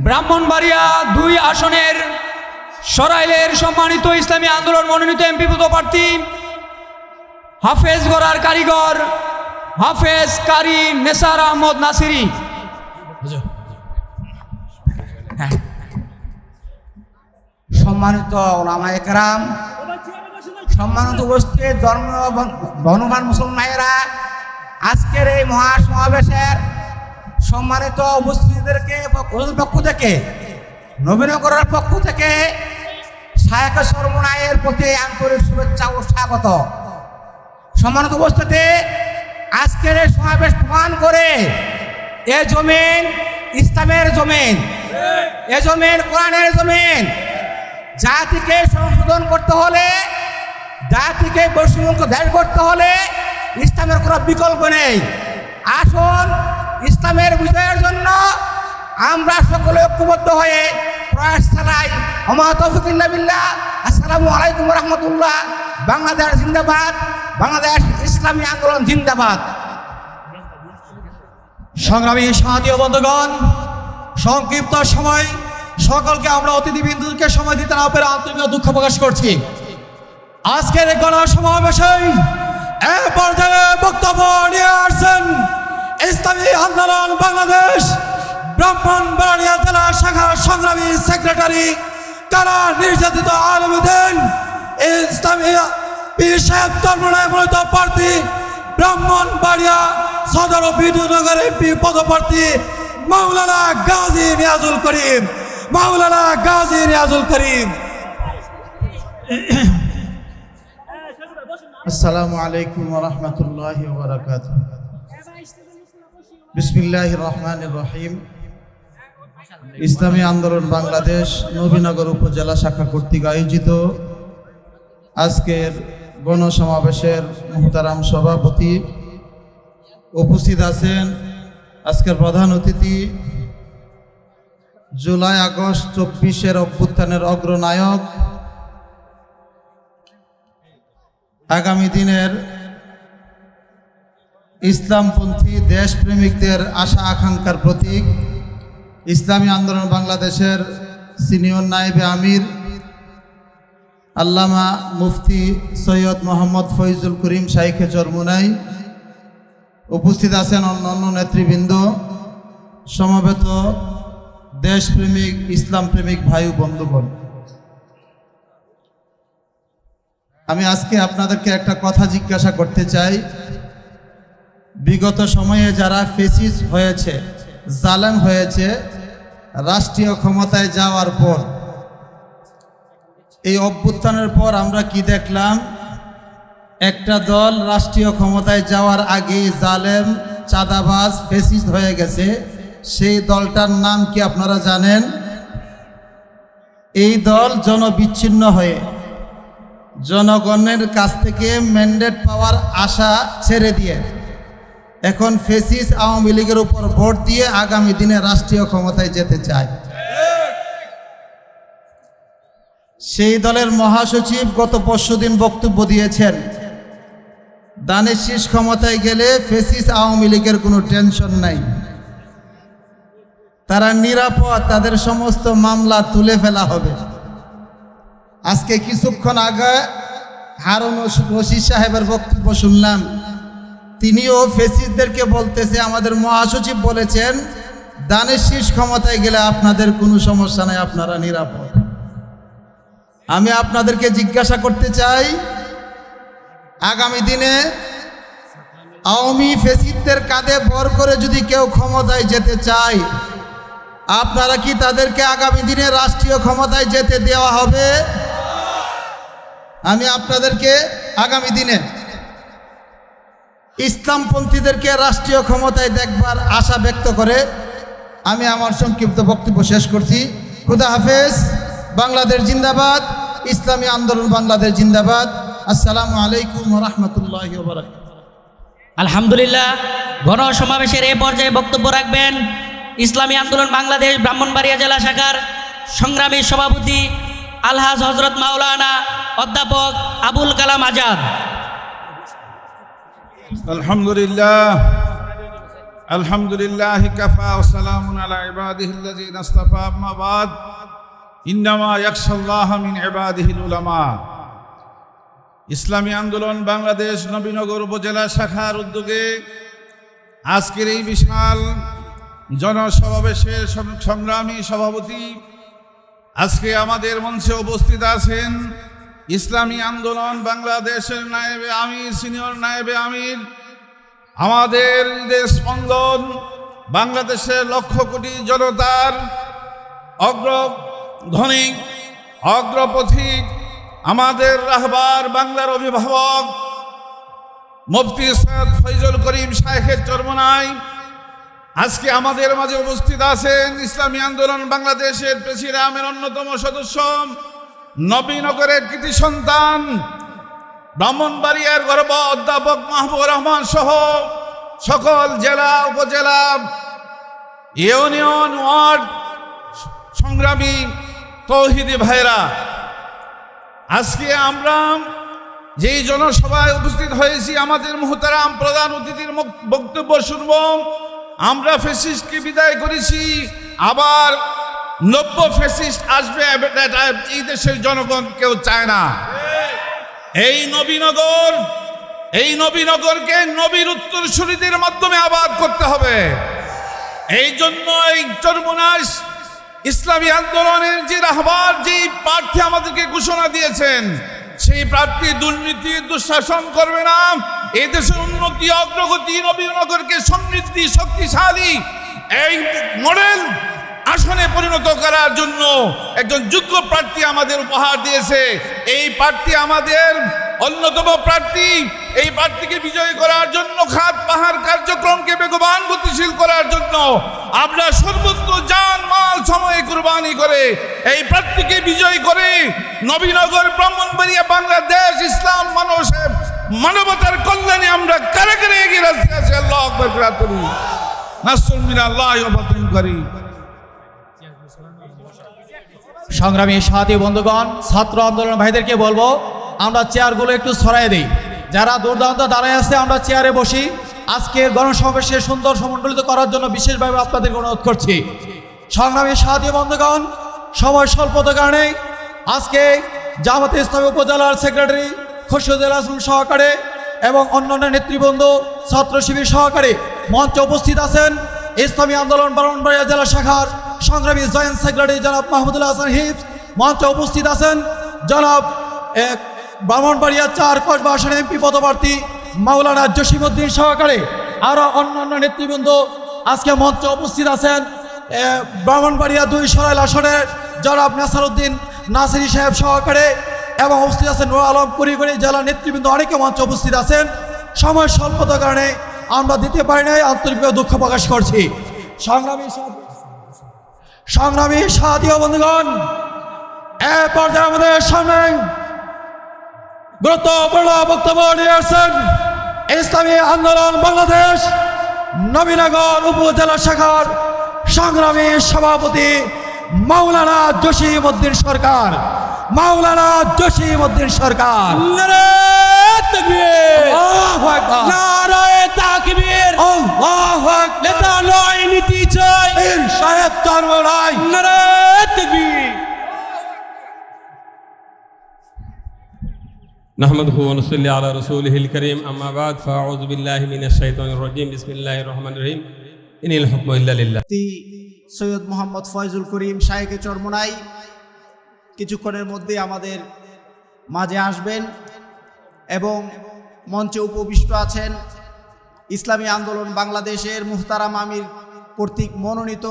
ব্রাহ্মণবাড়িয়া 2 আসনের সরাইলের সম্মানিত ইসলামী আন্দোলন মনোনীত এমপি পদপ্রার্থী হাফেজ গড়ার কারিগর হাফেজ কারি নেসার আহমদ নাসিরি। সম্মানিত ওলামায়ে কেরাম, সম্মানিত উপস্থিত ধর্মীয় ধর্মপ্রাণ মুসলমান ভাইয়েরা, আজকের এই মহাসমাবেশের সম্মানিত উপস্থিতিদেরকে পক্ষ থেকে, নবীনগরের পক্ষ থেকে শেখে চরমুনায়ের প্রতি আন্তরিক শুভেচ্ছা ও স্বাগত। সম্মানিত উপস্থিতি, আজকের এই সমাবেশ প্রমাণ করে এ জমিন ইসলামের জমিন, এ জমিন কোরআনের জমিন। জাতিকে সংশোধন করতে হলে, জাতিকে বৈষম্যমুক্ত দেশ করতে হলে ইসলামের কোনো বিকল্প নেই। আসুন ইসলামের বিজয়ের জন্য আমরা সকলে ঐক্যবদ্ধ হয়ে প্রয়াস চালাই। ওমা তৌফিক ইল্লা বিল্লাহ। আসসালামু আলাইকুম ওয়া রাহমাতুল্লাহ। বাংলাদেশ জিন্দাবাদ, বাংলাদেশ ইসলামী আন্দোলন জিন্দাবাদ। সংগ্রামী সাথী বন্ধুগণ, সংক্ষিপ্ত সময় সকলকে আমরা অতিথিবৃন্দকে সময় দিতে না পেরে আন্তরিক দুঃখ প্রকাশ করছি। আজকের এই গণসমাবেশে এ পর্যায়ে বক্তব্য নিয়ে আসছেন ইসলামী আন্দোলন বাংলাদেশ ব্রাহ্মণবাড়িয়া জেলা শাখার সংগ্রামী সেক্রেটারি, কারা নির্যাতিত আলমুদ্দিন ইসলামী পীর সাহেব চরমুনায় মনোনীত প্রার্থী, ব্রাহ্মণবাড়িয়া সদর ও বিদ্যুৎনগর এমপি পদপ্রার্থী মাওলানা গাজী নিয়াজুল করিম, মাওলানা গাজী নিয়াজুল করিম। আসসালামু আলাইকুম ওয়া রাহমাতুল্লাহি ওয়া বারাকাতুহু। বিসমিল্লাহির রহমানির রহিম। ইসলামী আন্দোলন বাংলাদেশ নবীনগর উপজেলা শাখা কর্তৃক আয়োজিত আজকের গণসমাবেশের মুহতারাম সভাপতি, উপস্থিত আছেন আজকের প্রধান অতিথি, জুলাই আগস্ট 24-এর অভ্যুত্থানের অগ্রনায়ক, আগামী দিনের ইসলামপন্থী দেশপ্রেমিকদের আশা আকাঙ্ক্ষার প্রতীক, ইসলামী আন্দোলন বাংলাদেশের সিনিয়র নায়েবে আমির আল্লামা মুফতি সৈয়দ মোহাম্মদ ফয়জুল করিম শাইখে চরমুনাই, উপস্থিত আছেন অন্যান্য নেতৃবৃন্দ, সমবেত দেশপ্রেমিক ইসলাম প্রেমিক ভাই ও বন্ধুগণ, আমি আজকে আপনাদেরকে একটা কথা জিজ্ঞাসা করতে চাই। বিগত সময়ে যারা ফেসিস্ট হয়েছে, জালেম হয়েছে, রাষ্ট্রীয় ক্ষমতায় যাওয়ার পর, এই অভ্যুত্থানের পর আমরা কি দেখলাম? একটা দল রাষ্ট্রীয় ক্ষমতায় যাওয়ার আগেই জালেম, চাঁদাবাজ, ফেসিস্ট হয়ে গেছে। সেই দলটার নাম কি আপনারা জানেন? এই দল জনবিচ্ছিন্ন হয়ে জনগণের কাছ থেকে ম্যান্ডেট পাওয়ার আশা ছেড়ে দিয়ে এখন ফেসিস্ট আওয়ামী লীগের উপর ভোট দিয়ে আগামী দিনে রাষ্ট্রীয় ক্ষমতায় যেতে চায়। সেই দলের মহাসচিব গত পরশুদিন বক্তব্য দিয়েছেন, দানের শীষ ক্ষমতায় গেলে ফেসিস্ট আওয়ামী লীগের কোনো টেনশন নাই, তারা নিরাপদ, তাদের সমস্ত মামলা তুলে ফেলা হবে। আজকে কিছুক্ষণ আগে হারুন রশিদ সাহেবের বক্তব্য শুনলাম, তিনিও ফেসিস্টদেরকে বলতেছে, আমাদের মহাসচিব বলেছেন দানের শীষ ক্ষমতায় গেলে আপনাদের কোনো সমস্যা নাই, আপনারা নিরাপদ। আমি আপনাদেরকে জিজ্ঞাসা করতে চাই, আগামী দিনে আওয়ামী ফেসিস্টদের কাঁধে ভর করে যদি কেউ ক্ষমতায় যেতে চায়, আপনারা কি তাদেরকে আগামী দিনে রাষ্ট্রীয় ক্ষমতায় যেতে দেওয়া হবে? আমি আপনাদেরকে আগামী দিনে ইসলামপন্থীদেরকে রাষ্ট্রীয় ক্ষমতায় দেখবার আশা ব্যক্ত করে আমি আমার সংক্ষিপ্ত বক্তব্য শেষ করছি। খুদা হাফেজ। বাংলাদেশ জিন্দাবাদ। ইসলামী আন্দোলন বাংলাদেশ জিন্দাবাদ। আসসালামু আলাইকুম ওয়া রাহমাতুল্লাহি ওয়া বারাকাতুহু। আলহামদুলিল্লাহ, গণসমাবেশের এই পর্যায়ে বক্তব্য রাখবেন ইসলামী আন্দোলন বাংলাদেশ ব্রাহ্মণবাড়িয়া জেলা শাখার সংগ্রামী সভাপতি আলহাজ হজরত মাওলানা অধ্যাপক আবুল কালাম আজাদ। আলহামদুলিল্লাহ কাফা ওয়া সালামুন আলা ইবাদিহিল্লাযিনা ইসতাফা, আম্মা বাদ, ইন্নামা ইয়াখশাল্লাহা মিন ইবাদিহিল উলামা। ইসলামী আন্দোলন বাংলাদেশ নবীনগর উপজেলা শাখার উদ্যোগে আজকের এই বিশাল জনসমাবেশের সংগ্রামী সভাপতি, আজকে আমাদের মঞ্চে উপস্থিত আছেন ইসলামী আন্দোলন বাংলাদেশের নায়েবে আমির, সিনিয়র নায়েবে আমির, আমাদের হৃদয় স্পন্দন, বাংলাদেশের লক্ষ কোটি জনতার অগ্রধনিক, অগ্রপথিক, আমাদের রাহবার, বাংলার অভিভাবক মুফতি সৈয়দ ফয়জুল করিম শাইখের চরমনাই আজকে আমাদের মাঝে উপস্থিত আছেন ইসলামী আন্দোলন বাংলাদেশের প্রেসিডিয়ামের অন্যতম সদস্য, নবীনগরের কৃতি সন্তান, ব্রাহ্মণবাড়িয়ার গর্ব অধ্যাপক মাহবুবুর রহমান সহ সকল জেলা, উপজেলা, ইউনিয়ন, ওয়ার্ড সংগ্রামী তৌহিদি ভাইরা, আজকে আমরা যেই জনসভায় উপস্থিত হয়েছি, আমাদের মুহতারাম প্রধান অতিথির বক্তব্য শুনব। আমরা ফ্যাসিস্টকে বিদায় করেছি, আবার নব্য ফ্যাসিস্ট আসবে, এই দেশের জনগণ কেউ চায় না। এই নবীনগরকে নবীর উত্তরসূরিদের মাধ্যমে আবাদ করতে হবে। এই জন্য এই চরমনাই ইসলামী আন্দোলনের যে রাহবার, যেই প্রার্থী আমাদেরকে ঘোষণা দিয়েছেন, সেই প্রার্থী দুর্নীতি, দুঃশাসন করবে না। এই দেশের উন্নতি, অগ্রগতি, নবীনগরকে সমৃদ্ধি, শক্তিশালী এই মডেল আসনে পরিণত করার জন্য একজন যোগ্য প্রার্থী আমাদের উপহার দিয়েছে। এই প্রার্থী আমাদের অন্যতম প্রার্থী। এই প্রার্থীকে বিজয়ী করার জন্য খাত পাহাড় কার্যক্রমকে বেগবান গতিশীল করার জন্য আমরা সর্বোচ্চ জান মাল সময় কুরবানি করে এই প্রার্থীকে বিজয়ী করে নবীনগর, ব্রাহ্মণবাড়িয়া, বাংলাদেশ, ইসলাম, মানবতার কল্যাণে আমরা কারে কারে এগিয়ে আসতে আছি। আল্লাহু আকবার করি নাসরুম মিনাল্লাহি ওয়া ফাতহুন করিম। সংগ্রামী সাথী বন্ধুগণ, ছাত্র আন্দোলন ভাইদেরকে বলবো আমরা চেয়ারগুলো একটু সরাই দিই। যারা দুর্দান্ত দাঁড়ায় আছে আমরা চেয়ারে বসি। আজকের গণসমাবেশে সুন্দর সমন্বলিত করার জন্য বিশেষভাবে আপনাদের অনুরোধ করছি। সংগ্রামী সাথী বন্ধুগণ, সময় স্বল্পতার কারণে আজকে জামাতে ইসলামী উপজেলার সেক্রেটারি খুরশেদুল আজম সহকারে এবং অন্যান্য নেতৃবৃন্দ, ছাত্র শিবির সহকারে মঞ্চে উপস্থিত আছেন ইসলামী আন্দোলন ব্রাহ্মণবাড়িয়া জেলা শাখার সংগ্রামী জয়েন্ট সেক্রেটারি জনাব মাহমুদুল্লাহ হাসান হিফজ, মঞ্চে উপস্থিত আছেন জনাব ব্রাহ্মণবাড়িয়া 4 কসবা আসনের এমপি পদপ্রার্থী মাওলানা জসিমউদ্দিন সহকারে আরও অন্যান্য নেতৃবৃন্দ আজকে মঞ্চে উপস্থিত আছেন। ব্রাহ্মণবাড়িয়া 2 সরাইল আসনের জনাব নাসারউদ্দিন নাসিরি সাহেব সহকারে এবং উপস্থিত আছেন নুর আলম কুড়িগড়ি জেলা নেতৃবৃন্দ, অনেকে মঞ্চে উপস্থিত আছেন। সময় স্বল্পতার কারণে আমরা দিতে পারি নাই, আন্তরিকভাবে দুঃখ প্রকাশ করছি। সংগ্রামী সাথী ও বন্ধুগণ, এ পর্যায়ে আমাদের সামনে গুরুত্বপূর্ণ বক্তব্য নিয়ে আসছেন ইসলামী আন্দোলন বাংলাদেশ নবীনগর উপজেলা শাখার সংগ্রামী সভাপতি মাওলানা জসিমউদ্দিন সরকার। মাওলানা জসিমউদ্দিন সরকার। নারায়ে তাকবীর, আল্লাহু আকবার, নারায়ে তাকবীর, আল্লাহু আকবার। নেতা নয়, নীতি চাই, সাহেব চরমরাই, নারায়ে তাকবীর। نحمده ونصلي على رسوله الكريم أما بعد فأعوذ بالله من الشيطان الرجيم بسم الله الرحمن الرحيم إن الحكم إلا لله সৈয়দ মোহাম্মদ ফয়জুল করিম শাহেকে চরমোনাই কিছুক্ষণের মধ্যে আমাদের মাঝে আসবেন এবং মঞ্চে উপবিষ্ট আছেন ইসলামী আন্দোলন বাংলাদেশের মুহতারাম আমির কর্তৃক মনোনীত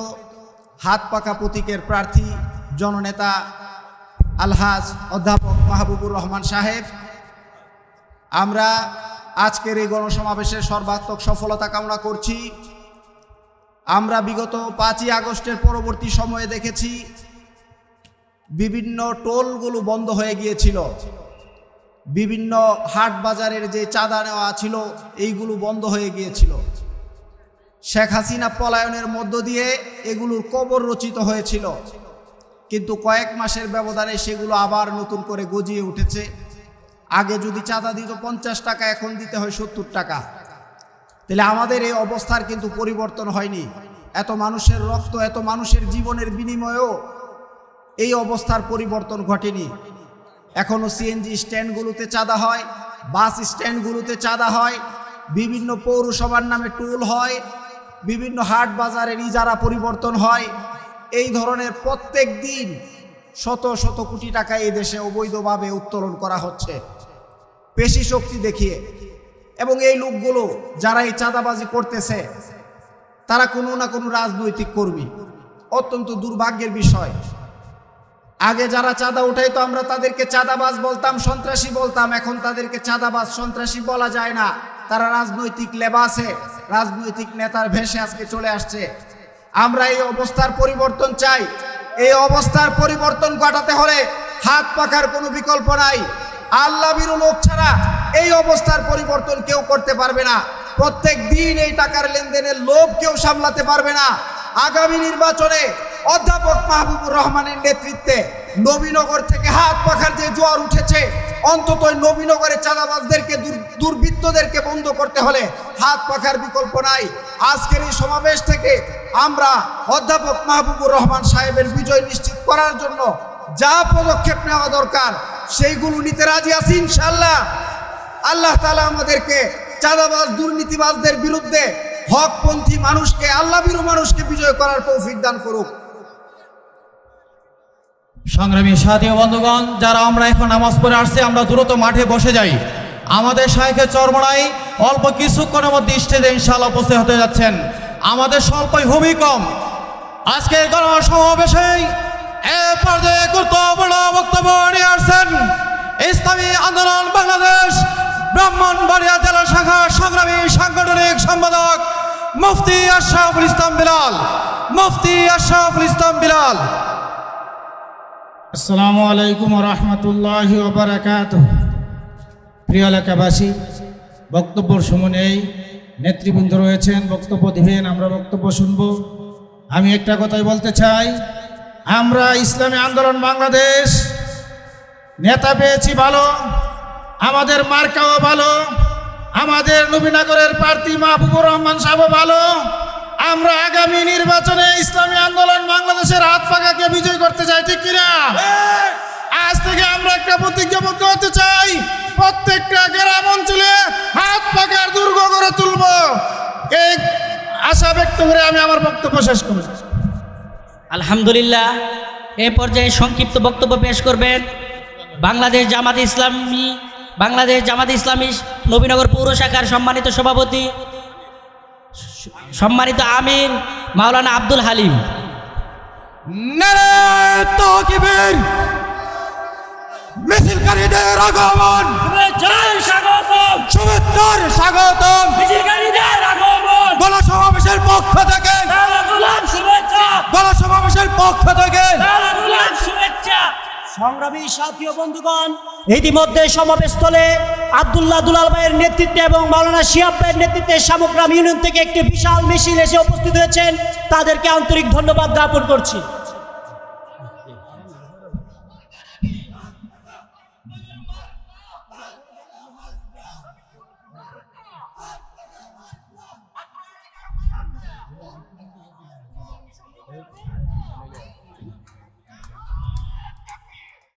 হাত পাকা প্রতীকের প্রার্থী জননেতা আলহাজ অধ্যাপক মাহবুবুর রহমান সাহেব। আমরা আজকের এই গণসমাবেশের সর্বাত্মক সফলতা কামনা করছি। আমরা বিগত 5ই আগস্টের পরবর্তী সময়ে দেখেছি বিভিন্ন টোলগুলো বন্ধ হয়ে গিয়েছিল, বিভিন্ন হাট বাজারের যে চাঁদা নেওয়া ছিল এইগুলো বন্ধ হয়ে গিয়েছিল। শেখ হাসিনা পলায়নের মধ্য দিয়ে এগুলোর কবর রচিত হয়েছিল, কিন্তু কয়েক মাসের ব্যবধানে সেগুলো আবার নতুন করে গজিয়ে উঠেছে। আগে যদি চাঁদা দিত 50 টাকা, এখন দিতে হয় 70 টাকা। তাহলে আমাদের এই অবস্থার কিন্তু পরিবর্তন হয়নি। এত মানুষের রক্ত, এত মানুষের জীবনের বিনিময়েও এই অবস্থার পরিবর্তন ঘটেনি। এখনও সিএনজি স্ট্যান্ডগুলোতে চাঁদা হয়, বাস স্ট্যান্ডগুলোতে চাঁদা হয়, বিভিন্ন পৌরসভার নামে টোল হয়, বিভিন্ন হাট বাজারের ইজারা পরিবর্তন হয়। এই ধরনের প্রত্যেক দিন শত শত কোটি টাকা এই দেশে অবৈধভাবে উত্তোলন করা হচ্ছে পেশি শক্তি দেখিয়ে। এবং এই লোকগুলো যারা এই চাঁদাবাজি করতেছে তারা কোনো না কোনো রাজনৈতিক কর্মী। অত্যন্ত দুর্ভাগ্যের বিষয়, আগে যারা চাঁদা উঠাইতো আমরা তাদেরকে চাঁদাবাজ বলতাম, সন্ত্রাসী বলতাম। এখন তাদেরকে চাঁদাবাজ সন্ত্রাসী বলা যায় না, তারা রাজনৈতিক লেবাসে, রাজনৈতিক নেতার ভেষে আজকে চলে আসছে। আমরা এই অবস্থার পরিবর্তন চাই। এই অবস্থার পরিবর্তন ঘটাতে হলে হাত পাখার কোনো বিকল্প নাই। আল্লাহ ভীরু লোক ছাড়া এই অবস্থার পরিবর্তন কেউ করতে পারবে না। প্রত্যেক দিন এই টাকার লেনদেনের লোভ কেউ সামলাতে পারবে না। আগামী নির্বাচনে অধ্যাপক মাহবুবুর রহমানের নেতৃত্বে নবীনগর থেকে হাত পাখার যে জোয়ার উঠেছে, অন্তত নবীনগরের চাঁদাবাজদেরকে, দুর্বৃত্তদেরকে বন্ধ করতে হলে হাত পাখার বিকল্প নাই। আজকের এই সমাবেশ থেকে আমরা অধ্যাপক মাহবুবুর রহমান সাহেবের বিজয় নিশ্চিত করার জন্য যা পদক্ষেপ নেওয়া দরকার সেইগুলো নিতে রাজি আছি ইনশাআল্লাহ। আল্লাহ তাআলা আমাদেরকে চাঁদাবাজ দুর্নীতিবাজদের বিরুদ্ধে হকপন্থী মানুষকে, আল্লাহ ভীরু মানুষকে বিজয় করার তৌফিক দান করুক। সংগ্রামী সাথী ও বন্ধুগণ, যারা আমরা এখন নামাজ পড়ে আসছি, আমরা দ্রুত মাঠে বসে যাই। আমাদের শাইখে চরমোনাই অল্প কিছুক্ষণের মধ্যে স্টেজে ইনশাআল্লাহ উপস্থিত হতে যাচ্ছেন। আমাদের স্বল্পই খুবই কম। আজকের গণসমাবেশে এ পর্যায়ে গুরুত্বপূর্ণ বক্তব্য নিয়ে আসছেন ইসলামী আন্দোলন বাংলাদেশ ব্রাহ্মণবাড়িয়া জেলা শাখার সংগ্রামী সাংগঠনিক সম্পাদক মুফতি আশরাফুল ইসলাম বিলাল। মুফতি আশরাফুল ইসলাম বিলাল। আসসালামু আলাইকুম রহমতুল্লাহি ওয়া বারাকাতুহু। প্রিয় এলাকাবাসী, বক্তব্য শুনেই নেতৃবৃন্দ রয়েছেন, বক্তব্য দিবেন, আমরা বক্তব্য শুনব। আমি একটা কথাই বলতে চাই, আমরা ইসলামী আন্দোলন বাংলাদেশ নেতা পেয়েছি ভালো, আমাদের মার্কাও ভালো, আমাদের নবীনগরের প্রার্থী মাহবুবুর রহমান সাহেব ভালো। আমরা আগামী নির্বাচনে ইসলামী আন্দোলন বাংলাদেশের হাত পাখাকে বিজয় করতে চাই, ঠিক কিনা? আজ থেকে আমরা একটা প্রতিজ্ঞাবদ্ধ হতে চাই, প্রত্যেকটা গ্রাম অঞ্চলে হাত পাকার দুর্গ করে তুলব। এই আশা ব্যক্ত করে আমি আমার বক্তব্য শেষ করব। আলহামদুলিল্লাহ, এ পর্যায়ে সংক্ষিপ্ত বক্তব্য পেশ করবেন বাংলাদেশ জামাতে ইসলামী নবীনগর পৌর শাখার সম্মানিত সভাপতি, সম্মানিত আমির মাওলানা আব্দুল হালিম। নারে তাকবীর! মিছিলকারীদের আগমন, শুভেচ্ছার স্বাগতম। গণসমাবেশের পক্ষ থেকে, গণসমাবেশের পক্ষ থেকে সংগ্রামী সাথী ও বন্ধুগণ, ইতিমধ্যে সমাবেশস্থলে আব্দুল্লাহ দুলাল ভাইয়ের নেতৃত্বে এবং মাওলানা শিহাব ভাইয়ের নেতৃত্বে শামুকরাম ইউনিয়ন থেকে একটি বিশাল মিছিল এসে উপস্থিত হয়েছেন। তাদেরকে আন্তরিক ধন্যবাদ জ্ঞাপন করছি।